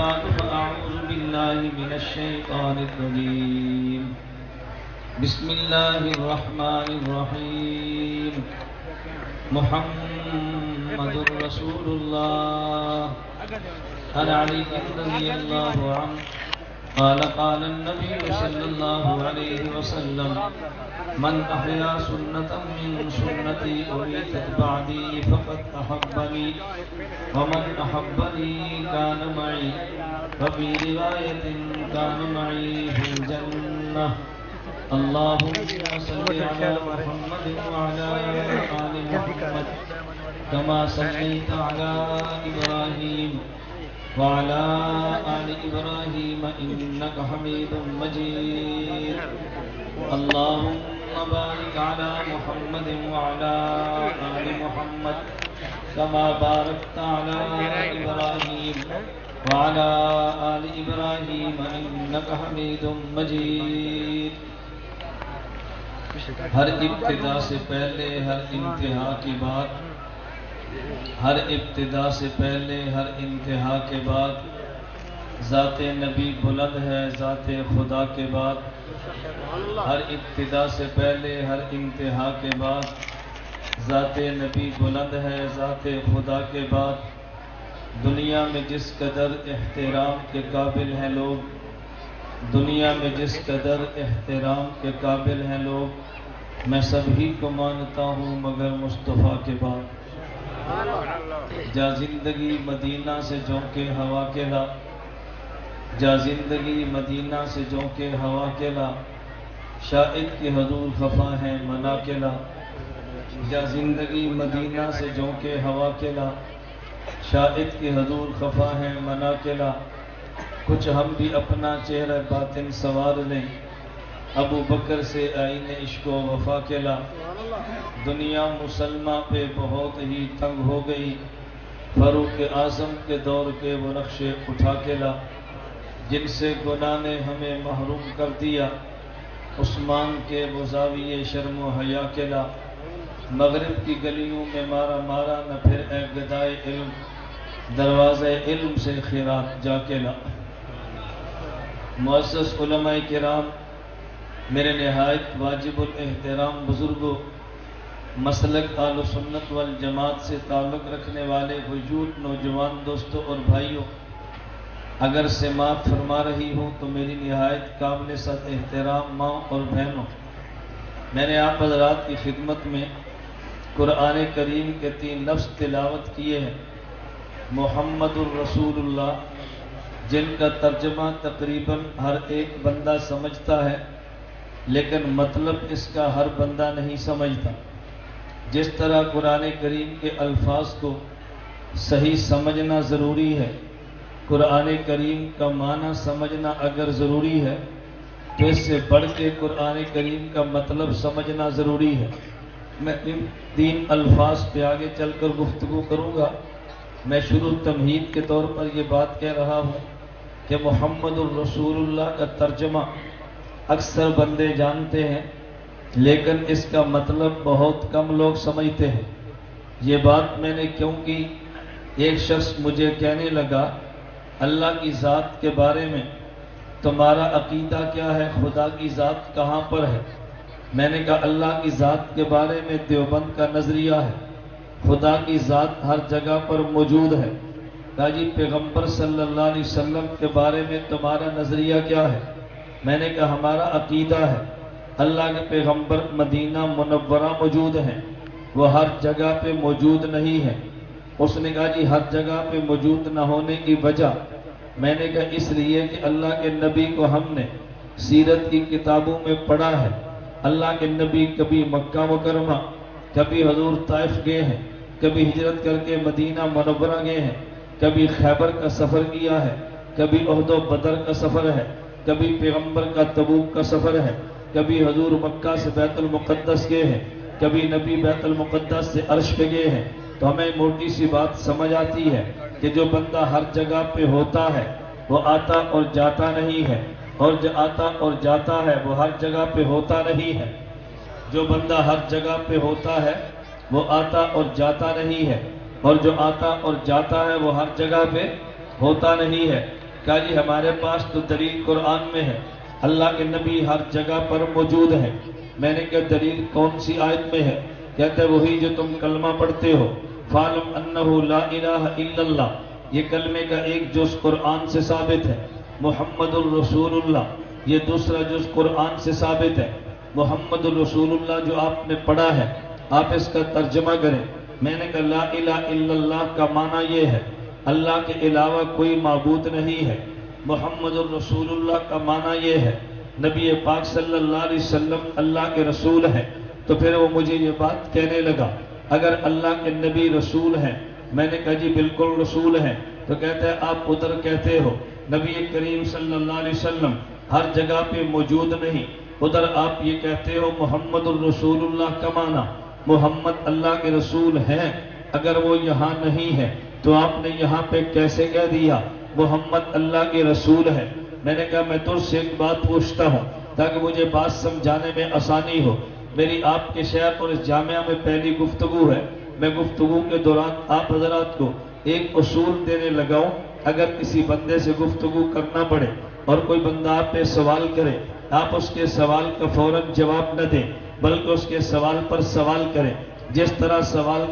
فأعوذ بالله من الشيطان الرجيم. بسم الله الرحمن الرحيم. محمد رسول الله. عن علي رضي الله عنه قال النبي صلى الله عليه وسلم: من أحيا سنة من سنتي أميتت بعدي فقد أحبني، ومن أحبني كان معي، وفي رواية كان معي في الجنة. اللهم صل على محمد وعلى آل محمد كما صليت على إبراهيم وعلى آل إبراهيم إنك حميد مجيد. اللهم بارك على محمد وعلى آل محمد كما باركت على إبراهيم وعلى آل إبراهيم إنك حميد مجيد. ہر ابتدا سے پہلے ہر انتہا کی بات، ہر ابتدا سے پہلے ہر انتہا کے بعد ذات نبی بلند ہے ذات خدا کے بعد. ہر ابتدا سے پہلے ہر انتہا کے بعد ذات نبی بلند ہے ذات خدا کے بعد. دنیا میں جس قدر احترام کے قابل ہیں لوگ، دنیا میں جس قدر احترام کے قابل ہیں لوگ، میں سبھی کو مانتا ہوں مگر مصطفیٰ کے بعد. جا زندگی مدینہ سے جھونکے ہوا کے لا، جا زندگی مدینہ سے جھونکے ہوا کے لا، شاہد کے حضور خفا ہیں منا کے لا. جا زندگی مدینہ سے جھونکے ہوا کے لا، شاہد کے حضور خفا ہیں منا کے لا. کچھ ہم بھی اپنا چہرہ باطن سوار لیں، ابو بکر سے آئین عشق و وفا کے لا. دنیا مسلمہ پہ بہت ہی تنگ ہو گئی، فاروق اعظم کے دور کے وہ نقشے اٹھا کے لا. جن سے گناہ نے ہمیں محروم کر دیا، عثمان کے وہ زاویے شرم و حیا کے لا. مغرب کی گلیوں میں مارا مارا نہ پھر اے گدائے علم، دروازے علم سے خیرات جا کے لا. معزز علماء کرام، میرے نہایت واجب الاحترام بزرگوں، مسلک اہل سنت والجماعت سے تعلق رکھنے والے وجود نوجوان دوستوں اور بھائیوں، اگر سماعت فرما رہی ہوں تو میری نہایت قابل صد احترام ماں اور بہنوں، میں نے آپ حضرات کی خدمت میں قرآن کریم کے 3 لفظ تلاوت کیے ہیں. محمد الرسول اللہ، جن کا ترجمہ تقریباً ہر ایک بندہ سمجھتا ہے لیکن مطلب اس کا ہر بندہ نہیں سمجھتا. جس طرح قرآن کریم کے الفاظ کو صحیح سمجھنا ضروری ہے، قرآن کریم کا معنی سمجھنا اگر ضروری ہے تو اس سے بڑھ کے قرآن کریم کا مطلب سمجھنا ضروری ہے. میں ان 3 الفاظ پہ آگے چل کر گفتگو کروں گا. میں شروع تمہید کے طور پر یہ بات کہہ رہا ہوں کہ محمد الرسول اللہ کا ترجمہ اکثر بندے جانتے ہیں لیکن اس کا مطلب بہت کم لوگ سمجھتے ہیں. یہ بات میں نے کیوں کی؟ ایک شخص مجھے کہنے لگا اللہ کی ذات کے بارے میں تمہارا عقیدہ کیا ہے، خدا کی ذات کہاں پر ہے؟ میں نے کہا اللہ کی ذات کے بارے میں دیوبند کا نظریہ ہے، خدا کی ذات ہر جگہ پر موجود ہے. کہا جی پیغمبر صلی اللہ علیہ وسلم کے بارے میں تمہارا نظریہ کیا ہے؟ میں نے کہا ہمارا عقیدہ ہے اللہ کے پیغمبر مدینہ منورہ موجود ہیں، وہ ہر جگہ پہ موجود نہیں ہے. اس نے کہا جی ہر جگہ پہ موجود نہ ہونے کی وجہ؟ میں نے کہا اس لیے کہ اللہ کے نبی کو ہم نے سیرت کی کتابوں میں پڑھا ہے. اللہ کے نبی کبھی مکہ مکرمہ، کبھی حضور طائف گئے ہیں، کبھی ہجرت کر کے مدینہ منورہ گئے ہیں، کبھی خیبر کا سفر کیا ہے، کبھی احد و بدر کا سفر ہے، کبھی پیغمبر کا تبوک کا سفر ہے، کبھی حضور مکہ سے بیت المقدس گئے ہیں، کبھی نبی بیت المقدس سے عرش پہ گئے ہیں. تو ہمیں موٹی سی بات سمجھ آتی ہے کہ جو بندہ ہر جگہ پہ ہوتا ہے وہ آتا اور جاتا نہیں ہے، اور جو آتا اور جاتا ہے وہ ہر جگہ پہ ہوتا نہیں ہے. جو بندہ ہر جگہ پہ ہوتا ہے وہ آتا اور جاتا نہیں ہے، اور جو آتا اور جاتا ہے وہ ہر جگہ پہ ہوتا نہیں ہے. کہا جی ہمارے پاس تو دلیل قرآن میں ہے، اللہ کے نبی ہر جگہ پر موجود ہے۔ میں نے کہا دلیل کون سی آیت میں ہے؟ کہتا ہے وہی جو تم کلمہ پڑھتے ہو، فَعْلَمْ أَنَّهُ لَا إِلَهَ إِلَّا اللَّهُ، یہ کلمے کا ایک جز قرآن سے ثابت ہے، محمد الرسول اللہ یہ دوسرا جز قرآن سے ثابت ہے۔ محمد الرسول اللہ جو آپ نے پڑھا ہے، آپ اس کا ترجمہ کریں۔ میں نے کہا لا الہ الا اللہ کا معنی یہ ہے اللہ کے علاوہ کوئی معبود نہیں ہے۔ محمد الرسول اللہ کا معنی یہ ہے نبی پاک صلی اللہ علیہ وسلم اللہ کے رسول ہیں۔ تو پھر وہ مجھے یہ بات کہنے لگا اگر اللہ کے نبی رسول ہیں، میں نے کہا جی بالکل رسول ہیں، تو کہتا ہے آپ ادھر کہتے ہو نبی کریم صلی اللہ علیہ وسلم ہر جگہ پہ موجود نہیں، ادھر آپ یہ کہتے ہو محمد الرسول اللہ کا معنی محمد اللہ کے رسول ہیں، اگر وہ یہاں نہیں ہے تو آپ نے یہاں پہ کیسے کہہ دیا محمد اللہ کے رسول ہے؟ میں نے کہا میں تجھ سے ایک بات پوچھتا ہوں تاکہ مجھے بات سمجھانے میں آسانی ہو، میری آپ کے شہر اور اس جامعہ میں پہلی گفتگو ہے، میں گفتگو کے دوران آپ حضرات کو ایک اصول دینے لگاؤں، اگر کسی بندے سے گفتگو کرنا پڑے اور کوئی بندہ آپ پہ سوال کرے، آپ اس کے سوال کا فوراً جواب نہ دیں بلکہ اس کے سوال پر سوال کریں۔ جس طرح سوال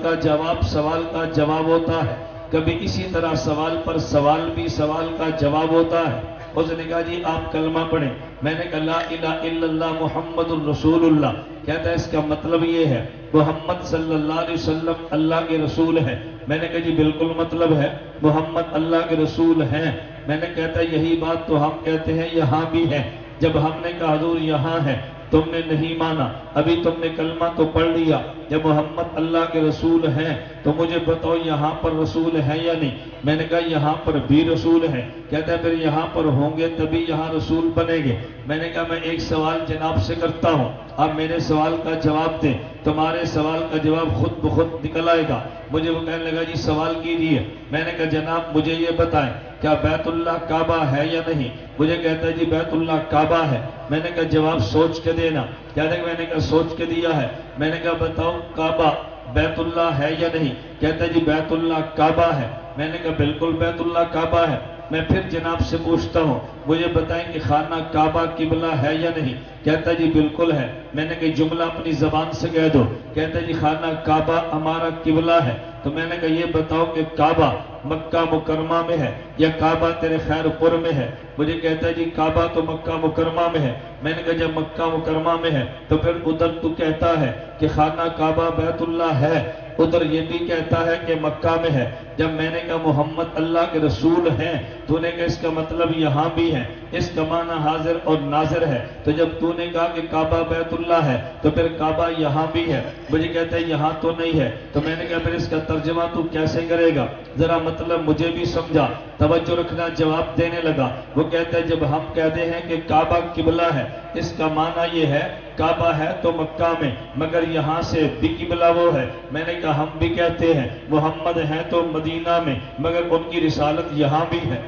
کا جواب ہوتا ہے، کبھی اسی طرح سوال پر سوال بھی سوال کا جواب ہوتا ہے۔ اس نے کہا جی آپ کلمہ پڑھیں، میں نے کہا لا الہ الا اللہ محمد الرسول اللہ، کہتا ہے اس کا مطلب یہ ہے محمد صلی اللہ علیہ وسلم اللہ کے رسول ہے۔ میں نے کہا جی بالکل مطلب ہے محمد اللہ کے رسول ہیں۔ میں نے کہتا ہے یہی بات تو ہم کہتے ہیں یہاں بھی ہے، جب ہم نے کہا حضور یہاں ہے تم نے نہیں مانا، ابھی تم نے کلمہ تو پڑھ لیا، جب محمد اللہ کے رسول ہیں تو مجھے بتاؤ یہاں پر رسول ہے یا نہیں؟ میں نے کہا یہاں پر بھی رسول ہے۔ کہتا ہے پھر یہاں پر ہوں گے تبھی یہاں رسول بنیں گے۔ میں نے کہا میں ایک سوال جناب سے کرتا ہوں، آپ میرے سوال کا جواب دیں، تمہارے سوال کا جواب خود بخود نکل آئے گا۔ مجھے وہ کہنے لگا جی سوال کیجیے۔ میں نے کہا جناب مجھے یہ بتائیں کیا بیت اللہ کعبہ ہے یا نہیں؟ مجھے کہتا ہے جی بیت اللہ کعبہ ہے۔ میں نے کہا جواب سوچ کے دینا۔ کہتا ہے میں نے کہا سوچ کے دیا ہے۔ میں نے کہا بتاؤ کعبہ بیت اللہ ہے یا نہیں؟ کہتا ہے جی بیت اللہ کعبہ ہے۔ میں نے کہا بالکل بیت اللہ کعبہ ہے۔ میں پھر جناب سے پوچھتا ہوں مجھے بتائیں کہ خانہ کعبہ قبلہ ہے یا نہیں؟ کہتا ہے جی بالکل ہے۔ میں نے کہا جملہ اپنی زبان سے کہہ دو۔ کہتا ہے جی خانہ کعبہ ہمارا قبلہ ہے۔ تو میں نے کہا یہ بتاؤ کہ کعبہ مکہ مکرمہ میں ہے یا کعبہ تیرے خیر پور میں ہے؟ مجھے کہتا ہے جی کعبہ تو مکہ مکرمہ میں ہے۔ میں نے کہا جب مکہ مکرمہ میں ہے تو پھر ادھر تو کہتا ہے کہ خانہ کعبہ بیت اللہ ہے، ادھر یہ بھی کہتا ہے کہ مکہ میں ہے۔ جب میں نے کہا محمد اللہ کے رسول ہیں تو نے کہا اس کا مطلب یہاں بھی ہے، اس کا معنی حاضر اور ناظر ہے۔ تو جب تو نے کہا کہ کعبہ بیت اللہ ہے تو پھر کعبہ یہاں بھی ہے۔ مجھے کہتا ہے یہاں تو نہیں ہے۔ تو میں نے کہا پھر اس کا ترجمہ تو کیسے کرے گا؟ ذرا مطلب مجھے بھی سمجھا، توجہ رکھنا، جواب دینے لگا۔ وہ کہتا ہے جب ہم کہتے ہیں کہ کعبہ قبلہ ہے، اس کا معنی یہ ہے کعبہ ہے تو مکہ میں مگر یہاں سے بھی قبلہ وہ ہے۔ میں نے کہا ہم بھی کہتے ہیں محمد ہیں تو مدینہ میں مگر ان کی رسالت یہاں بھی ہے۔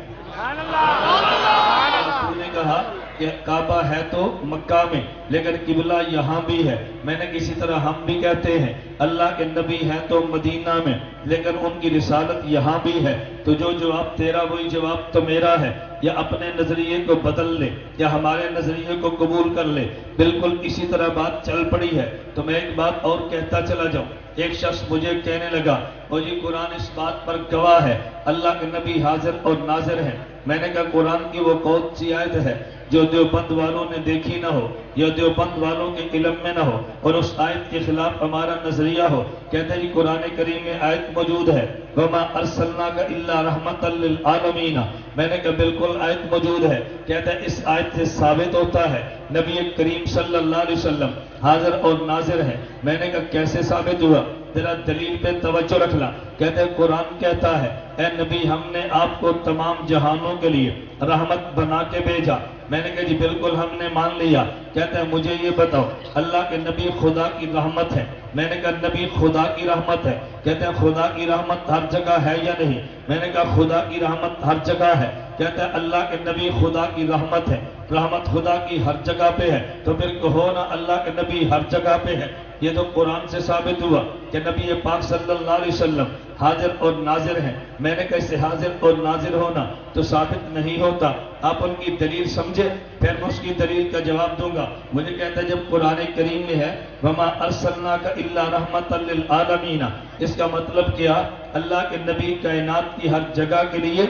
تو نے کہا کہ کعبہ ہے تو مکہ میں لیکن قبلہ یہاں بھی ہے۔ میں نے کسی طرح ہم بھی کہتے ہیں اللہ کے نبی ہیں تو مدینہ میں لیکن ان کی رسالت یہاں بھی ہے۔ تو جو جواب تیرا وہی جواب تو میرا ہے، یا اپنے نظریے کو بدل لے یا ہمارے نظریے کو قبول کر لے، بالکل اسی طرح بات چل پڑی ہے۔ تو میں ایک بات اور کہتا چلا جاؤں۔ ایک شخص مجھے کہنے لگا اور جی قرآن اس بات پر گواہ ہے اللہ کے نبی حاضر اور ناظر ہیں۔ میں نے کہا قرآن کی وہ کون سی آیت ہے جو دیوبند والوں نے دیکھی نہ ہو یا دیوبند والوں کے علم میں نہ ہو اور اس آیت کے خلاف ہمارا نظریہ ہو؟ کہتے ہیں جی قرآن کریم میں آیت موجود ہے وَمَا أَرْسَلْنَاكَ إِلَّا رَحْمَةً لِلْعَالَمِينَ۔ میں نے کہا بالکل آیت موجود ہے۔ کہتا ہے اس آیت سے ثابت ہوتا ہے نبی کریم صلی اللہ علیہ وسلم حاضر اور ناظر ہے۔ میں نے کہا کیسے ثابت ہوا؟ ذرا دلیل پہ توجہ رکھنا۔ کہتے ہیں قرآن کہتا ہے اے نبی ہم نے آپ کو تمام جہانوں کے لیے رحمت بنا کے بھیجا۔ میں نے کہا جی بالکل ہم نے مان لیا۔ کہتے ہیں مجھے یہ بتاؤ اللہ کے نبی خدا کی رحمت ہے؟ میں نے کہا نبی خدا کی رحمت ہے۔ کہتے ہیں خدا کی رحمت ہر جگہ ہے یا نہیں؟ میں نے کہا خدا کی رحمت ہر جگہ ہے۔ کہتا ہے اللہ کے نبی خدا کی رحمت ہے، رحمت خدا کی ہر جگہ پہ ہے، تو پھر کہو نا اللہ کے نبی ہر جگہ پہ ہے۔ یہ تو قرآن سے ثابت ہوا کہ نبی پاک صلی اللہ علیہ وسلم حاضر اور ناظر ہیں۔ میں نے کہا اس سے حاضر اور ناظر ہونا تو ثابت نہیں ہوتا، آپ ان کی دلیل سمجھے پھر میں اس کی دلیل کا جواب دوں گا۔ مجھے کہتا ہے جب قرآن کریم میں ہے وَمَا أَرْسَلْنَاكَ إِلَّا رَحْمَةً لِلْعَالَمِينَ، اس کا مطلب کیا؟ اللہ کے نبی کائنات کی ہر جگہ کے لیے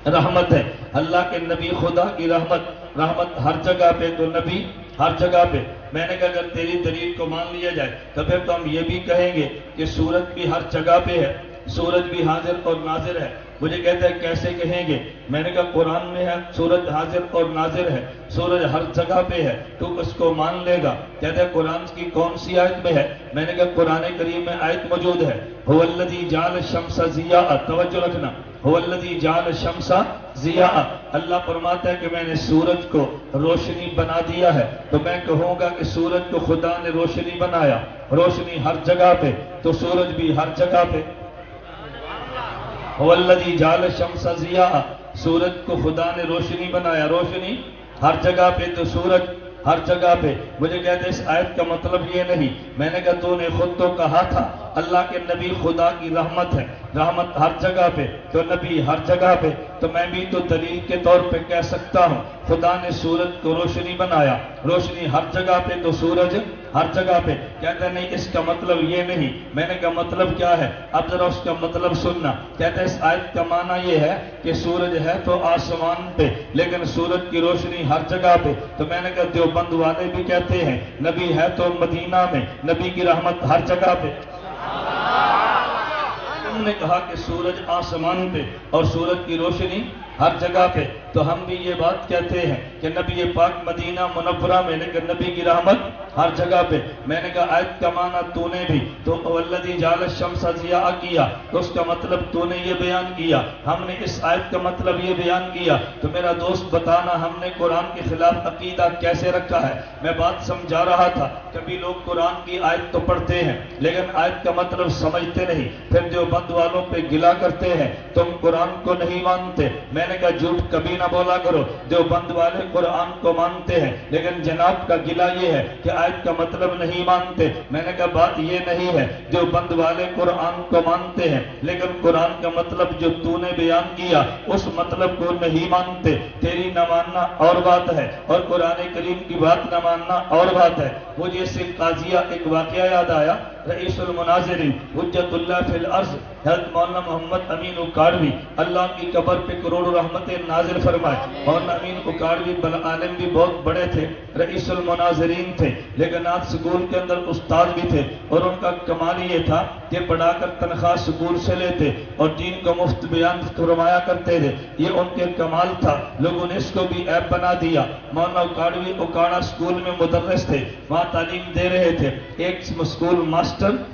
رحمت ہے۔ اللہ کے نبی خدا کی رحمت ہر جگہ پہ، تو نبی ہر جگہ پہ۔ میں نے کہا اگر تیری دلیل کو مان لیا جائے تو پھر تو ہم یہ بھی کہیں گے کہ سورج بھی ہر جگہ پہ ہے، سورج بھی حاضر اور ناظر ہے۔ مجھے کہتا ہے کیسے کہیں گے؟ میں نے کہا قرآن میں ہے سورج حاضر اور ناظر ہے، سورج ہر جگہ پہ ہے، تو اس کو مان لے گا؟ کہتا ہے قرآن کی کون سی آیت میں ہے؟ میں نے کہا قرآن کریم میں آیت موجود ہے، هو الذی جعل الشمس ضیاء، توجہ رکھنا، هو الذی جعل الشمس ضیاء، اللہ فرماتا ہے کہ میں نے سورج کو روشنی بنا دیا ہے، تو میں کہوں گا کہ سورج کو خدا نے روشنی بنایا، روشنی ہر جگہ پہ، تو سورج بھی ہر جگہ پہ۔ هو الذی جعل الشمس ضیاء، سورج کو خدا نے روشنی بنایا، روشنی ہر جگہ پہ، تو سورج ہر جگہ پہ۔ مجھے کہتے اس آیت کا مطلب یہ نہیں، میں نے کہا تو نے خود تو کہا تھا اللہ کے نبی خدا کی رحمت ہے، رحمت ہر جگہ پہ، تو نبی ہر جگہ پہ، تو میں بھی تو دلیل کے طور پہ کہہ سکتا ہوں خدا نے سورج کو روشنی بنایا، روشنی ہر جگہ پہ، تو سورج ہر جگہ پہ۔ کہتا ہے نہیں اس کا مطلب یہ نہیں۔ میں نے کہا مطلب کیا ہے؟ اب ذرا اس کا مطلب سننا۔ کہتا ہے اس آیت کا معنی یہ ہے کہ سورج ہے تو آسمان پہ، لیکن سورج کی روشنی ہر جگہ پہ۔ تو میں نے کہا دیوبند والے بھی کہتے ہیں نبی ہے تو مدینہ میں، نبی کی رحمت ہر جگہ پہ۔ ہم نے کہا کہ سورج آسمان پہ اور سورج کی روشنی ہر جگہ پہ، تو ہم بھی یہ بات کہتے ہیں کہ نبی پاک مدینہ منورہ میں، لیکن نبی کی رحمت ہر جگہ پہ۔ میں نے کہا آیت کا معنی تو نے بھی تو والذی جعل الشمس ضیاء کیا، تو اس کا مطلب تو نے یہ بیان کیا، ہم نے اس آیت کا مطلب یہ بیان کیا، تو میرا دوست بتانا ہم نے قرآن کے خلاف عقیدہ کیسے رکھا ہے؟ میں بات سمجھا رہا تھا، کبھی لوگ قرآن کی آیت تو پڑھتے ہیں لیکن آیت کا مطلب سمجھتے نہیں، پھر دیوبند والوں پہ گلا کرتے ہیں تم قرآن کو نہیں مانتے۔ میں نے کہا جھوٹ کبھی نہ بولا کرو، دیوبند والے قرآن کو مانتے ہیں لیکن جناب کا گلہ یہ ہے کہ آیت کا مطلب نہیں مانتے۔ میں نے کہا بات یہ نہیں ہے، دیوبند والے قرآن کو مانتے ہیں لیکن قرآن کا مطلب جو تو نے بیان کیا اس مطلب کو نہیں مانتے۔ تیری نہ ماننا اور بات ہے اور قرآن کریم کی بات نہ ماننا اور بات ہے۔ مجھے اس سے قاضیہ ایک واقعہ یاد آیا، رئیس المناظرین حجت اللہ فی الارض حضرت مولانا محمد امین اکاڑوی، اللہ کی قبر پہ کروڑوں رحمتیں نازل فرمائے۔ مولانا امین اکاڑوی عالم بھی بہت بڑے تھے، رئیس المناظرین تھے، لیکن آج سکول کے اندر استاد بھی تھے، اور ان کا کمال یہ تھا کہ پڑھا کر تنخواہ سکول سے لیتے اور دین کو مفت بیان فرمایا کرتے تھے، یہ ان کے کمال تھا۔ لوگوں نے اس کو بھی عیب بنا دیا۔ مولانا اکاڑوی اکاڑا سکول میں مدرس تھے، وہاں تعلیم دے رہے تھے۔ ایک سکول ماسٹر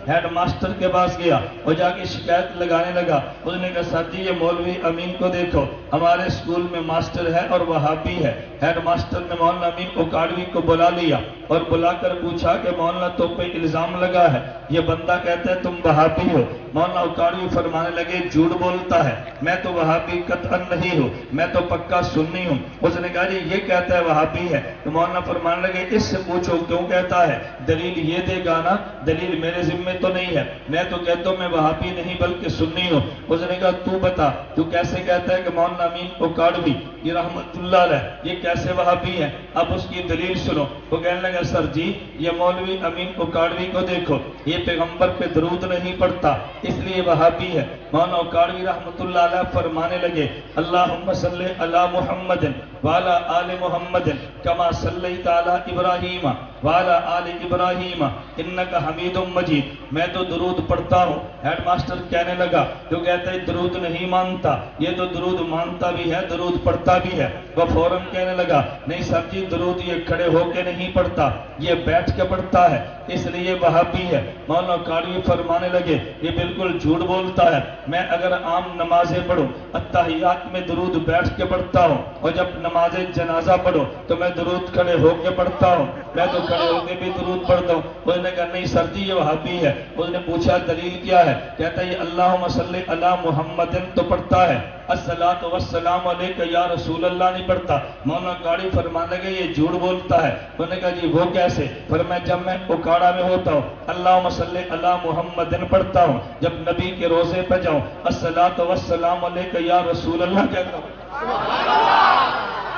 ہیڈ ماسٹر کے پاس گیا اور جا کے شکایت لگانے لگا، اس نے کہا سر جی یہ مولوی امین کو دیکھو، ہمارے سکول میں ماسٹر ہے اور وہابی ہے۔ ہیڈ ماسٹر نے مولانا امین اکاڑوی کو بلا لیا اور بلا کر پوچھا کہ مولانا تو پہ الزام لگا ہے، یہ بندہ کہتا ہے تم وہابی ہو۔ مولانا اکاڑوی فرمانے لگے جھوٹ بولتا ہے، میں تو وہابی قطعاً نہیں ہوں، میں تو پکا سنی ہوں۔ اس نے کہا جی یہ کہتا ہے وہابی ہے، تو مولانا فرمانے لگے اس سے پوچھو کیوں کہتا ہے، دلیل یہ دے گا نا، دلیل میرے ذمے تو نہیں ہے، میں تو کہتا ہوں میں وہابی نہیں بلکہ سنی ہوں۔ اس نے کہا تو بتا تو کیسے کہتا ہے کہ مولانا امین اکاڑوی یہ رحمت اللہ علیہ یہ کیسے وہابی ہے؟ اب اس کی دلیل سنو۔ وہ کہنے لگا سر جی یہ مولوی امین اکاڑوی کو دیکھو، یہ پیغمبر پہ درود نہیں پڑھتا اس لیے وہابی ہے۔ مولانا اکاڑوی رحمت اللہ علیہ فرمانے لگے اللہم صلی علی محمد وعلی آل محمد کما صلیت علی ابراہیم وعلی آل ابراہیم انک حمید مجید۔ میں تو درود پڑھتا ہوں۔ ہیڈ ماسٹر کہنے لگا جو کہتا ہے درود نہیں مانتا، یہ تو درود مانتا بھی ہے درود پڑھتا بھی ہے۔ وہ فوراً کہنے لگا نہیں سر جی درود یہ کھڑے ہو کے نہیں پڑھتا، یہ بیٹھ کے پڑھتا ہے اس لیے وہابی ہے۔ مولانا اکاڑوی فرمانے لگے یہ بالکل جھوٹ بولتا ہے، میں اگر عام نمازیں پڑھوں اتحیات میں درود بیٹھ کے پڑھتا ہوں، اور جب نماز جنازہ پڑھو تو میں درود کھڑے ہو کے پڑھتا ہوں، میں تو کھڑے ہو کے بھی درود پڑھتا ہوں۔ اس نے کہا نہیں سر جی یہ وہابی ہے۔ اس نے پوچھا دلیل کیا ہے؟ کہتا ہے یہ اللہم صلی علی محمد تو پڑھتا ہے، الصلاۃ والسلام علیک یا رسول اللہ نہیں پڑھتا۔ مولانا قاری فرمانے لگے یہ جھوٹ بولتا ہے۔ انہوں نے کہا جی وہ کیسے؟ فرمایا جب میں اکاڑا میں ہوتا ہوں اللہم صلی علی محمد پڑھتا ہوں، جب نبی کے روزے پہ جاؤں الصلاۃ والسلام علیک یا رسول اللہ کہتا ہوں۔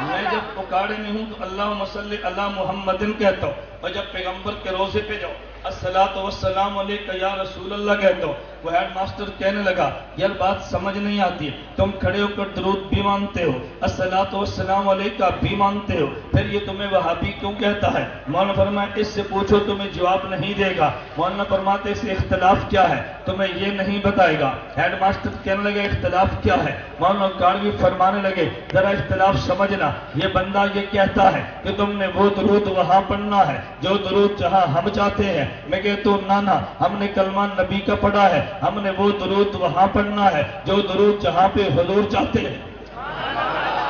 میں جب اکاڑے میں ہوں تو اللہم صلی علی محمد کہتا ہوں، اور جب پیغمبر کے روزے پہ جاؤں الصلاۃ والسلام علیک یا رسول اللہ کہتا ہوں۔ وہ ہیڈ ماسٹر کہنے لگا یار بات سمجھ نہیں آتی ہے، تم کھڑے ہو کر درود بھی مانتے ہو، الصلاۃ والسلام علیک بھی مانتے ہو، پھر یہ تمہیں وہابی کیوں کہتا ہے؟ مولانا فرمایا اس سے پوچھو تمہیں جواب نہیں دے گا۔ مولانا فرماتے اس اختلاف کیا ہے تمہیں یہ نہیں بتائے گا۔ ہیڈ ماسٹر کہنے لگے اختلاف کیا ہے؟ مولانا قاری فرمانے لگے ذرا اختلاف سمجھنا، یہ بندہ یہ کہتا ہے کہ تم نے وہ درود وہاں پڑھنا ہے جو درود جہاں ہم چاہتے ہیں۔ میں کہتا ہوں نانا ہم نے کلمہ نبی کا پڑھا ہے، ہم نے وہ درود وہاں پڑھنا ہے جو درود جہاں پہ حضور چاہتے ہیں۔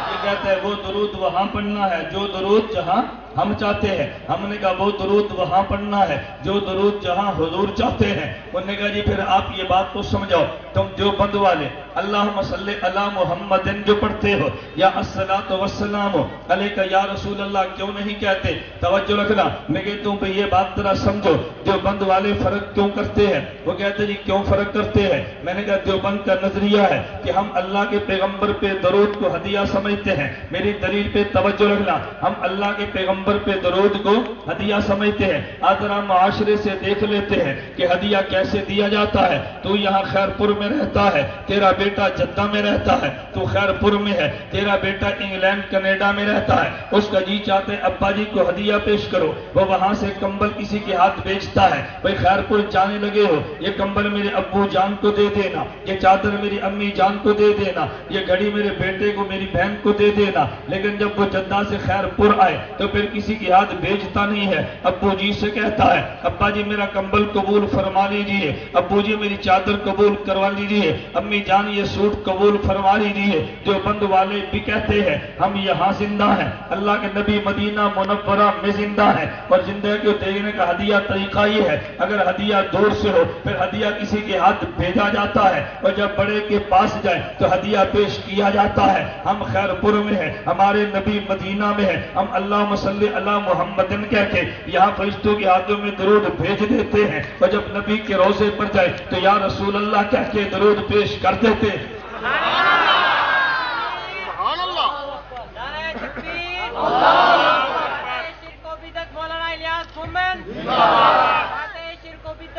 یہ کہتا ہے وہ درود وہاں پڑھنا ہے جو درود جہاں ہم چاہتے ہیں۔ ہم نے کہا وہ درود وہاں پڑھنا ہے جو درود جہاں حضور چاہتے ہیں۔ انہوں نے کہا جی پھر آپ یہ بات تو سمجھو، تم جو بند والے اللہم صلی علی محمد جو پڑھتے ہو یا الصلاۃ والسلام علیک یا رسول اللہ کیوں نہیں کہتے؟ توجہ رکھنا، میں کہتا ہوں کہ یہ بات ذرا سمجھو، دیوبند والے فرق کیوں کرتے ہیں؟ وہ کہتے جی کیوں فرق کرتے ہیں؟ میں نے کہا دیوبند کا نظریہ ہے کہ ہم اللہ کے پیغمبر پہ درود کو ہدیہ سمجھتے ہیں۔ میری دلیل پہ توجہ رکھنا، ہم اللہ کے پیغمبر پہ درود کو ہدیہ سمجھتے ہیں۔ آج ذرا معاشرے سے دیکھ لیتے ہیں کہ ہدیہ کیسے دیا جاتا ہے۔ تو یہاں خیرپور میں رہتا ہے، تیرا بیٹا جدہ میں رہتا ہے، تو خیرپور میں ہے، تیرا بیٹا انگلینڈ کینیڈا میں رہتا ہے، اس کا جی چاہتے ابا جی کو ہدیہ پیش کرو، وہ وہاں سے کمبل کسی کے ہاتھ بیچتا ہے، بھئی خیرپور جانے لگے ہو یہ کمبل میرے ابو جان کو دے دینا، یہ چادر میری امی جان کو دے دینا، یہ گھڑی میرے بیٹے کو میری بہن کو دے دینا۔ لیکن جب وہ جدہ سے خیرپور آئے تو پھر کسی کے ہاتھ بیچتا نہیں ہے، ابو جی سے کہتا ہے ابا جی میرا کمبل قبول فرما لیجئے، ابو جی میری چادر قبول کروا لیجئے، امی جان یہ سوٹ قبول فرما لیجئے۔ جو بند والے بھی کہتے ہیں ہم یہاں زندہ ہیں، اللہ کے نبی مدینہ منورہ میں زندہ ہیں، اور زندہ کو دینے کا ہدیہ طریقہ یہ ہے اگر ہدیہ دور سے ہو پھر ہدیہ کسی کے ہاتھ بھیجا جاتا ہے، اور جب بڑے کے پاس جائے تو ہدیہ پیش کیا جاتا ہے۔ ہم خیرپور میں ہیں، ہمارے نبی مدینہ میں ہے، ہم اللہم صلی علی محمد کہہ کے یہاں فرشتوں کے ہاتھوں میں درود بھیج دیتے ہیں، اور جب نبی کے روزے پر جائے تو یا رسول اللہ کہہ کے درود پیش کر دیتے ہیں۔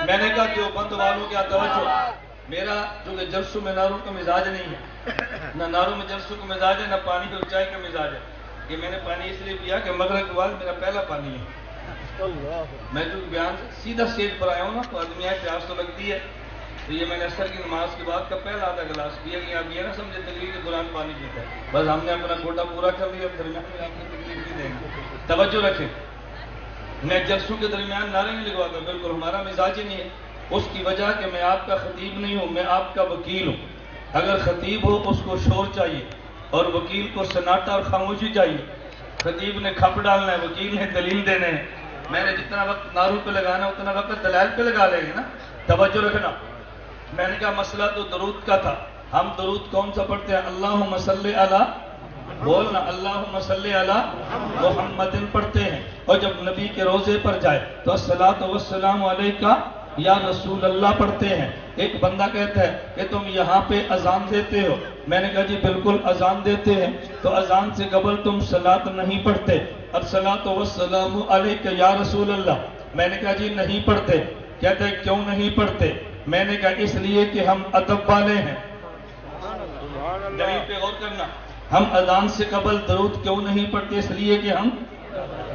میں نے کہا دیوبند والوں کیا توجہ، میرا جو کہ جلسوں میں ناروں کا مزاج نہیں ہے، نہ ناروں میں جلسوں کا مزاج ہے نہ پانی اور چائے کا مزاج ہے۔ یہ میں نے پانی اس لیے پیا کہ مغرب کے بعد میرا پہلا پانی ہے۔ میں جو بیان سیدھا اسٹیج پر آیا ہوں نا تو آدمی ہے پیاس تو لگتی ہے، تو یہ میں نے عصر کی نماز کے بعد کا پہلا آدھا گلاس پیا کہ آپ یہ نہ سمجھے تقریر کے دوران پانی پیتا ہے، بس ہم نے اپنا کوٹا پورا کر لیا، درمیان میں آپ کو تکلیف نہیں دیں گے۔ توجہ رکھیں، میں جلسوں کے درمیان نعرے نہیں لگواتا، بالکل ہمارا مزاج ہی نہیں ہے، اس کی وجہ کہ میں آپ کا خطیب نہیں ہوں، میں آپ کا وکیل ہوں۔ اگر خطیب ہو اس کو شور چاہیے اور وکیل کو سناٹا اور خاموشی چاہیے۔ خطیب نے کھپ ڈالنا ہے، وکیل نے دلیل دینے ہیں۔ میں نے جتنا وقت نعروں پہ لگانا اتنا وقت دلائل پہ لگا لیں گے نا، توجہ رکھنا۔ میں نے کہا مسئلہ تو درود کا تھا، ہم درود کون سا پڑھتے ہیں؟ اللہم صلی علی، بولنا اللہم صلی علی محمد پڑھتے ہیں، اور جب نبی کے روزے پر جائے تو الصلاۃ والسلام علیکہ یا رسول اللہ پڑھتے ہیں۔ ایک بندہ کہتا ہے کہ تم یہاں پہ اذان دیتے ہو، میں نے کہا جی بالکل اذان دیتے ہیں، تو اذان سے قبل تم صلاۃ نہیں پڑھتے، الصلاۃ والسلام علیکہ یا رسول اللہ، میں نے کہا جی نہیں پڑھتے۔ کہتے ہیں کیوں نہیں پڑھتے؟ میں نے کہا اس لیے کہ ہم ادب والے ہیں۔ دلیل پہ غور کرنا، ہم اذان سے قبل درود کیوں نہیں پڑھتے؟ اس لیے کہ ہم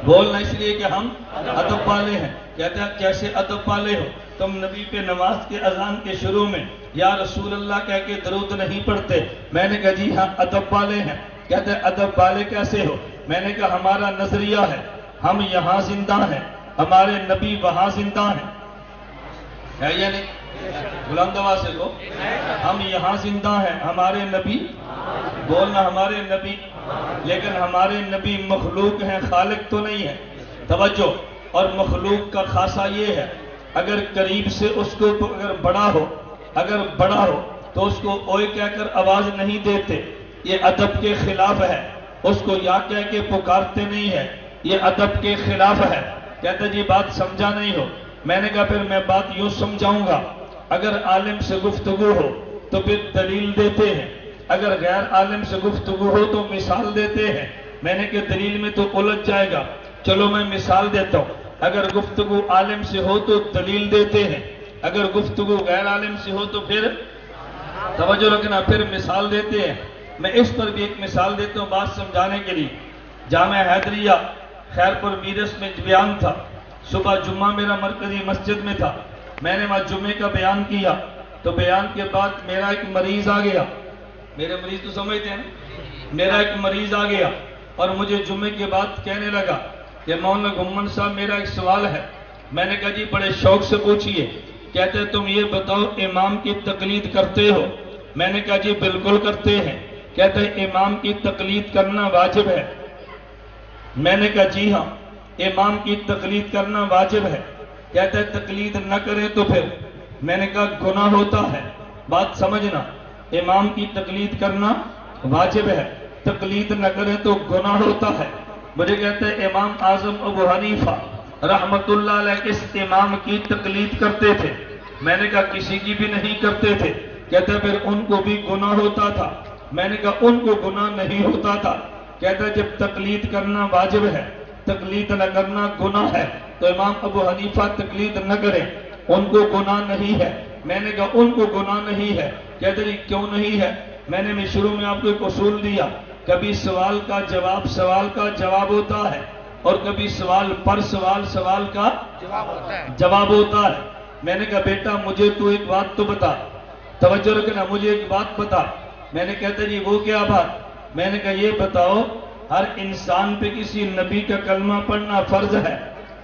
بولنا، اس لیے کہ ہم ادب والے ہیں۔ کہتے ہیں کیسے ادب والے ہو؟ تم نبی پہ نماز کے اذان کے شروع میں یا رسول اللہ کہہ کے درود نہیں پڑھتے۔ میں نے کہا جی ہاں ادب والے ہیں۔ کہتے ہیں ادب والے کیسے ہو؟ میں نے کہا ہمارا نظریہ ہے ہم یہاں زندہ ہیں، ہمارے نبی وہاں زندہ ہیں، ہے یا نہیں؟ بلند آواز سے کو، ہم یہاں زندہ ہیں، ہمارے نبی، بولنا ہمارے نبی، لیکن ہمارے نبی مخلوق ہیں، خالق تو نہیں ہے۔ توجہ، اور مخلوق کا خاصہ یہ ہے، اگر قریب سے اس کو اگر بڑا ہو تو اس کو اوئے کہہ کر آواز نہیں دیتے، یہ ادب کے خلاف ہے۔ اس کو یا کہہ کے پکارتے نہیں ہے، یہ ادب کے خلاف ہے۔ کہتے جی بات سمجھا نہیں ہو۔ میں نے کہا پھر میں بات یوں سمجھاؤں گا، اگر عالم سے گفتگو ہو تو پھر دلیل دیتے ہیں، اگر غیر عالم سے گفتگو ہو تو مثال دیتے ہیں۔ میں نے کہا دلیل میں تو الجھ جائے گا، چلو میں مثال دیتا ہوں۔ اگر گفتگو عالم سے ہو تو دلیل دیتے ہیں، اگر گفتگو غیر عالم سے ہو تو پھر توجہ رکھنا، پھر مثال دیتے ہیں۔ میں اس پر بھی ایک مثال دیتا ہوں بات سمجھانے کے لیے۔ جامعہ حیدریہ خیرپور میرس میں بیان تھا، صبح جمعہ میرا مرکزی مسجد میں تھا، میں نے وہاں جمعے کا بیان کیا، تو بیان کے بعد میرا ایک مریض آ گیا، میرے مریض تو سمجھتے ہیں، میرا ایک مریض آ گیا اور مجھے جمعے کے بعد کہنے لگا کہ مولانا گھمن صاحب میرا ایک سوال ہے۔ میں نے کہا جی بڑے شوق سے پوچھئے۔ کہتے تم یہ بتاؤ امام کی تقلید کرتے ہو؟ میں نے کہا جی بالکل کرتے ہیں۔ کہتے امام کی تقلید کرنا واجب ہے؟ میں نے کہا جی ہاں امام کی تقلید کرنا واجب ہے۔ کہتے تقلید نہ کریں تو پھر؟ میں نے کہا گناہ ہوتا ہے۔ بات سمجھنا، امام کی تقلید کرنا واجب ہے، تقلید نہ کریں تو گناہ ہوتا ہے۔ مجھے کہتے ہیں امام اعظم ابو حنیفہ رحمت اللہ علیہ کس امام کی تقلید کرتے تھے؟ میں نے کہا کسی کی بھی نہیں کرتے تھے۔ کہتے پھر ان کو بھی گناہ ہوتا تھا؟ میں نے کہا ان کو گناہ نہیں ہوتا تھا۔ کہتا ہے جب تقلید کرنا واجب ہے، تقلید نہ کرنا گناہ ہے، تو امام ابو حنیفہ تقلید نہ کریں، ان کو گناہ نہیں ہے۔ میں نے کہا ان کو گناہ نہیں ہے۔ کہتے جی کیوں نہیں ہے؟ میں نے شروع میں آپ کو ایک اصول دیا، کبھی سوال کا جواب ہوتا ہے، اور کبھی سوال پر سوال کا جواب ہوتا ہے۔ میں نے کہا بیٹا مجھے تو ایک بات تو بتا، توجہ رکھنا، مجھے ایک بات بتا۔ میں نے کہتا جی وہ کیا بات؟ میں نے کہا یہ بتاؤ ہر انسان پہ کسی نبی کا کلمہ پڑھنا فرض ہے؟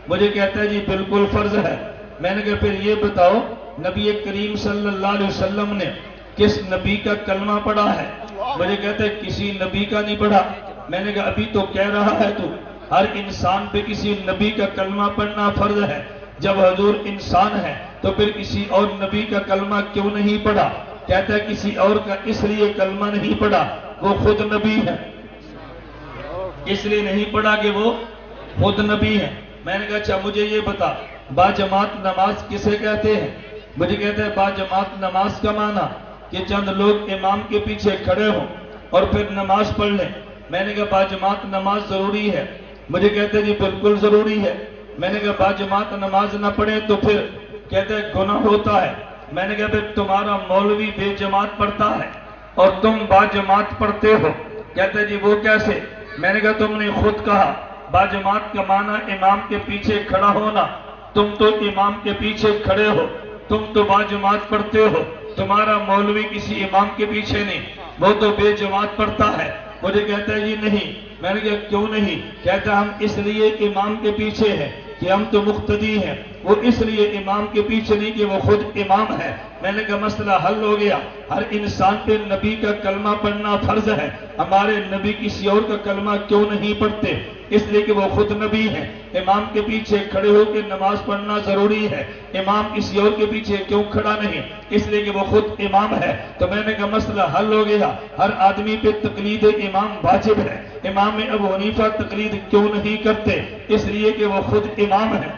مجھے کہتا ہے جی بالکل فرض ہے۔ میں نے کہا پھر یہ بتاؤ نبی کریم صلی اللہ علیہ وسلم نے کس نبی کا کلمہ پڑھا ہے؟ مجھے کہتا ہے کسی نبی کا نہیں پڑھا۔ میں نے کہا ابھی تو کہہ رہا ہے تو ہر انسان پہ کسی نبی کا کلمہ پڑھنا فرض ہے۔ جب حضور انسان ہے تو پھر کسی اور نبی کا کلمہ کیوں نہیں پڑھا؟ کہتا ہے کسی اور کا اس لیے کلمہ نہیں پڑھا وہ خود نبی ہے، اس لیے نہیں پڑھا کہ وہ خود نبی ہے۔ میں نے کہا اچھا مجھے یہ بتا با جماعت نماز کسے کہتے ہیں؟ مجھے کہتا ہے با جماعت نماز کا معنی کہ چند لوگ امام کے پیچھے کھڑے ہوں اور پھر نماز پڑھ لیں۔ میں نے کہا با جماعت نماز ضروری ہے؟ مجھے کہتے ہیں جی بالکل ضروری ہے۔ میں نے کہا با جماعت نماز نہ پڑھیں تو پھر؟ کہتے ہیں گناہ ہوتا ہے۔ میں نے کہا پھر تمہارا مولوی بے جماعت پڑھتا ہے اور تم با جماعت پڑھتے ہو؟ کہتے ہیں جی وہ کیسے؟ میں نے کہا تم نے خود کہا با جماعت کا معنی امام کے پیچھے کھڑا ہونا، تم تو امام کے پیچھے کھڑے ہو، تم تو با جماعت پڑھتے ہو، تمہارا مولوی کسی امام کے پیچھے نہیں، وہ تو بے جماعت پڑھتا ہے۔ مجھے کہتا ہے جی نہیں۔ میں نے کہا کیوں نہیں؟ کہتا ہم اس لیے امام کے پیچھے ہیں کہ ہم تو مقتدی ہیں، وہ اس لیے امام کے پیچھے نہیں کہ وہ خود امام ہے۔ میں نے کہا مسئلہ حل ہو گیا، ہر انسان پہ نبی کا کلمہ پڑھنا فرض ہے، ہمارے نبی کسی اور کا کلمہ کیوں نہیں پڑھتے؟ اس لیے کہ وہ خود نبی ہیں۔ امام کے پیچھے کھڑے ہو کے نماز پڑھنا ضروری ہے، امام کسی اور کے پیچھے کیوں کھڑا نہیں؟ اس لیے کہ وہ خود امام ہے۔ تو میں نے کہا مسئلہ حل ہو گیا، ہر آدمی پہ تقلید امام واجب ہے۔ امام ابو حنیفہ تقلید کیوں نہیں کرتے؟ اس لیے کہ وہ خود امام ہے،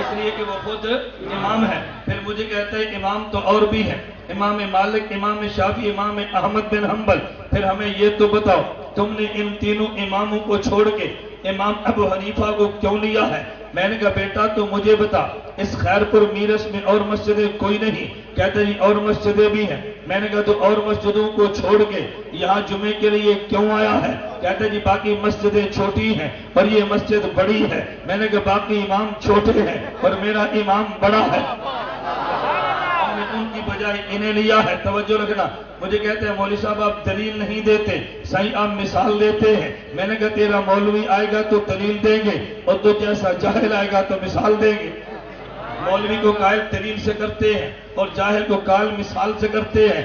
اس لیے کہ وہ خود امام ہے۔ پھر مجھے کہتا ہے امام تو اور بھی ہیں، امام مالک، امام شافعی، امام احمد بن حنبل۔ پھر ہمیں یہ تو بتاؤ تم نے ان تینوں اماموں کو چھوڑ کے امام ابو حنیفہ کو کیوں لیا ہے؟ میں نے کہا بیٹا تو مجھے بتا اس خیرپور میرس میں اور مسجدیں کوئی نہیں؟ کہتے جی اور مسجدیں بھی ہیں۔ میں نے کہا تو اور مسجدوں کو چھوڑ کے یہاں جمعے کے لیے کیوں آیا ہے؟ کہتے جی باقی مسجدیں چھوٹی ہیں اور یہ مسجد بڑی ہے۔ میں نے کہا باقی امام چھوٹے ہیں اور میرا امام بڑا ہے، ہم نے ان کی بجائے انہیں لیا ہے۔ توجہ رکھنا، مجھے کہتے ہیں مولوی صاحب آپ دلیل نہیں دیتے، صحیح آپ مثال دیتے ہیں۔ میں نے کہا تیرا مولوی آئے گا تو دلیل دیں گے اور تو جیسا جاہل آئے گا تو مثال دیں گے۔ مولوی کو قائل دلیل سے کرتے ہیں اور جاہل کو قائل مثال سے کرتے ہیں۔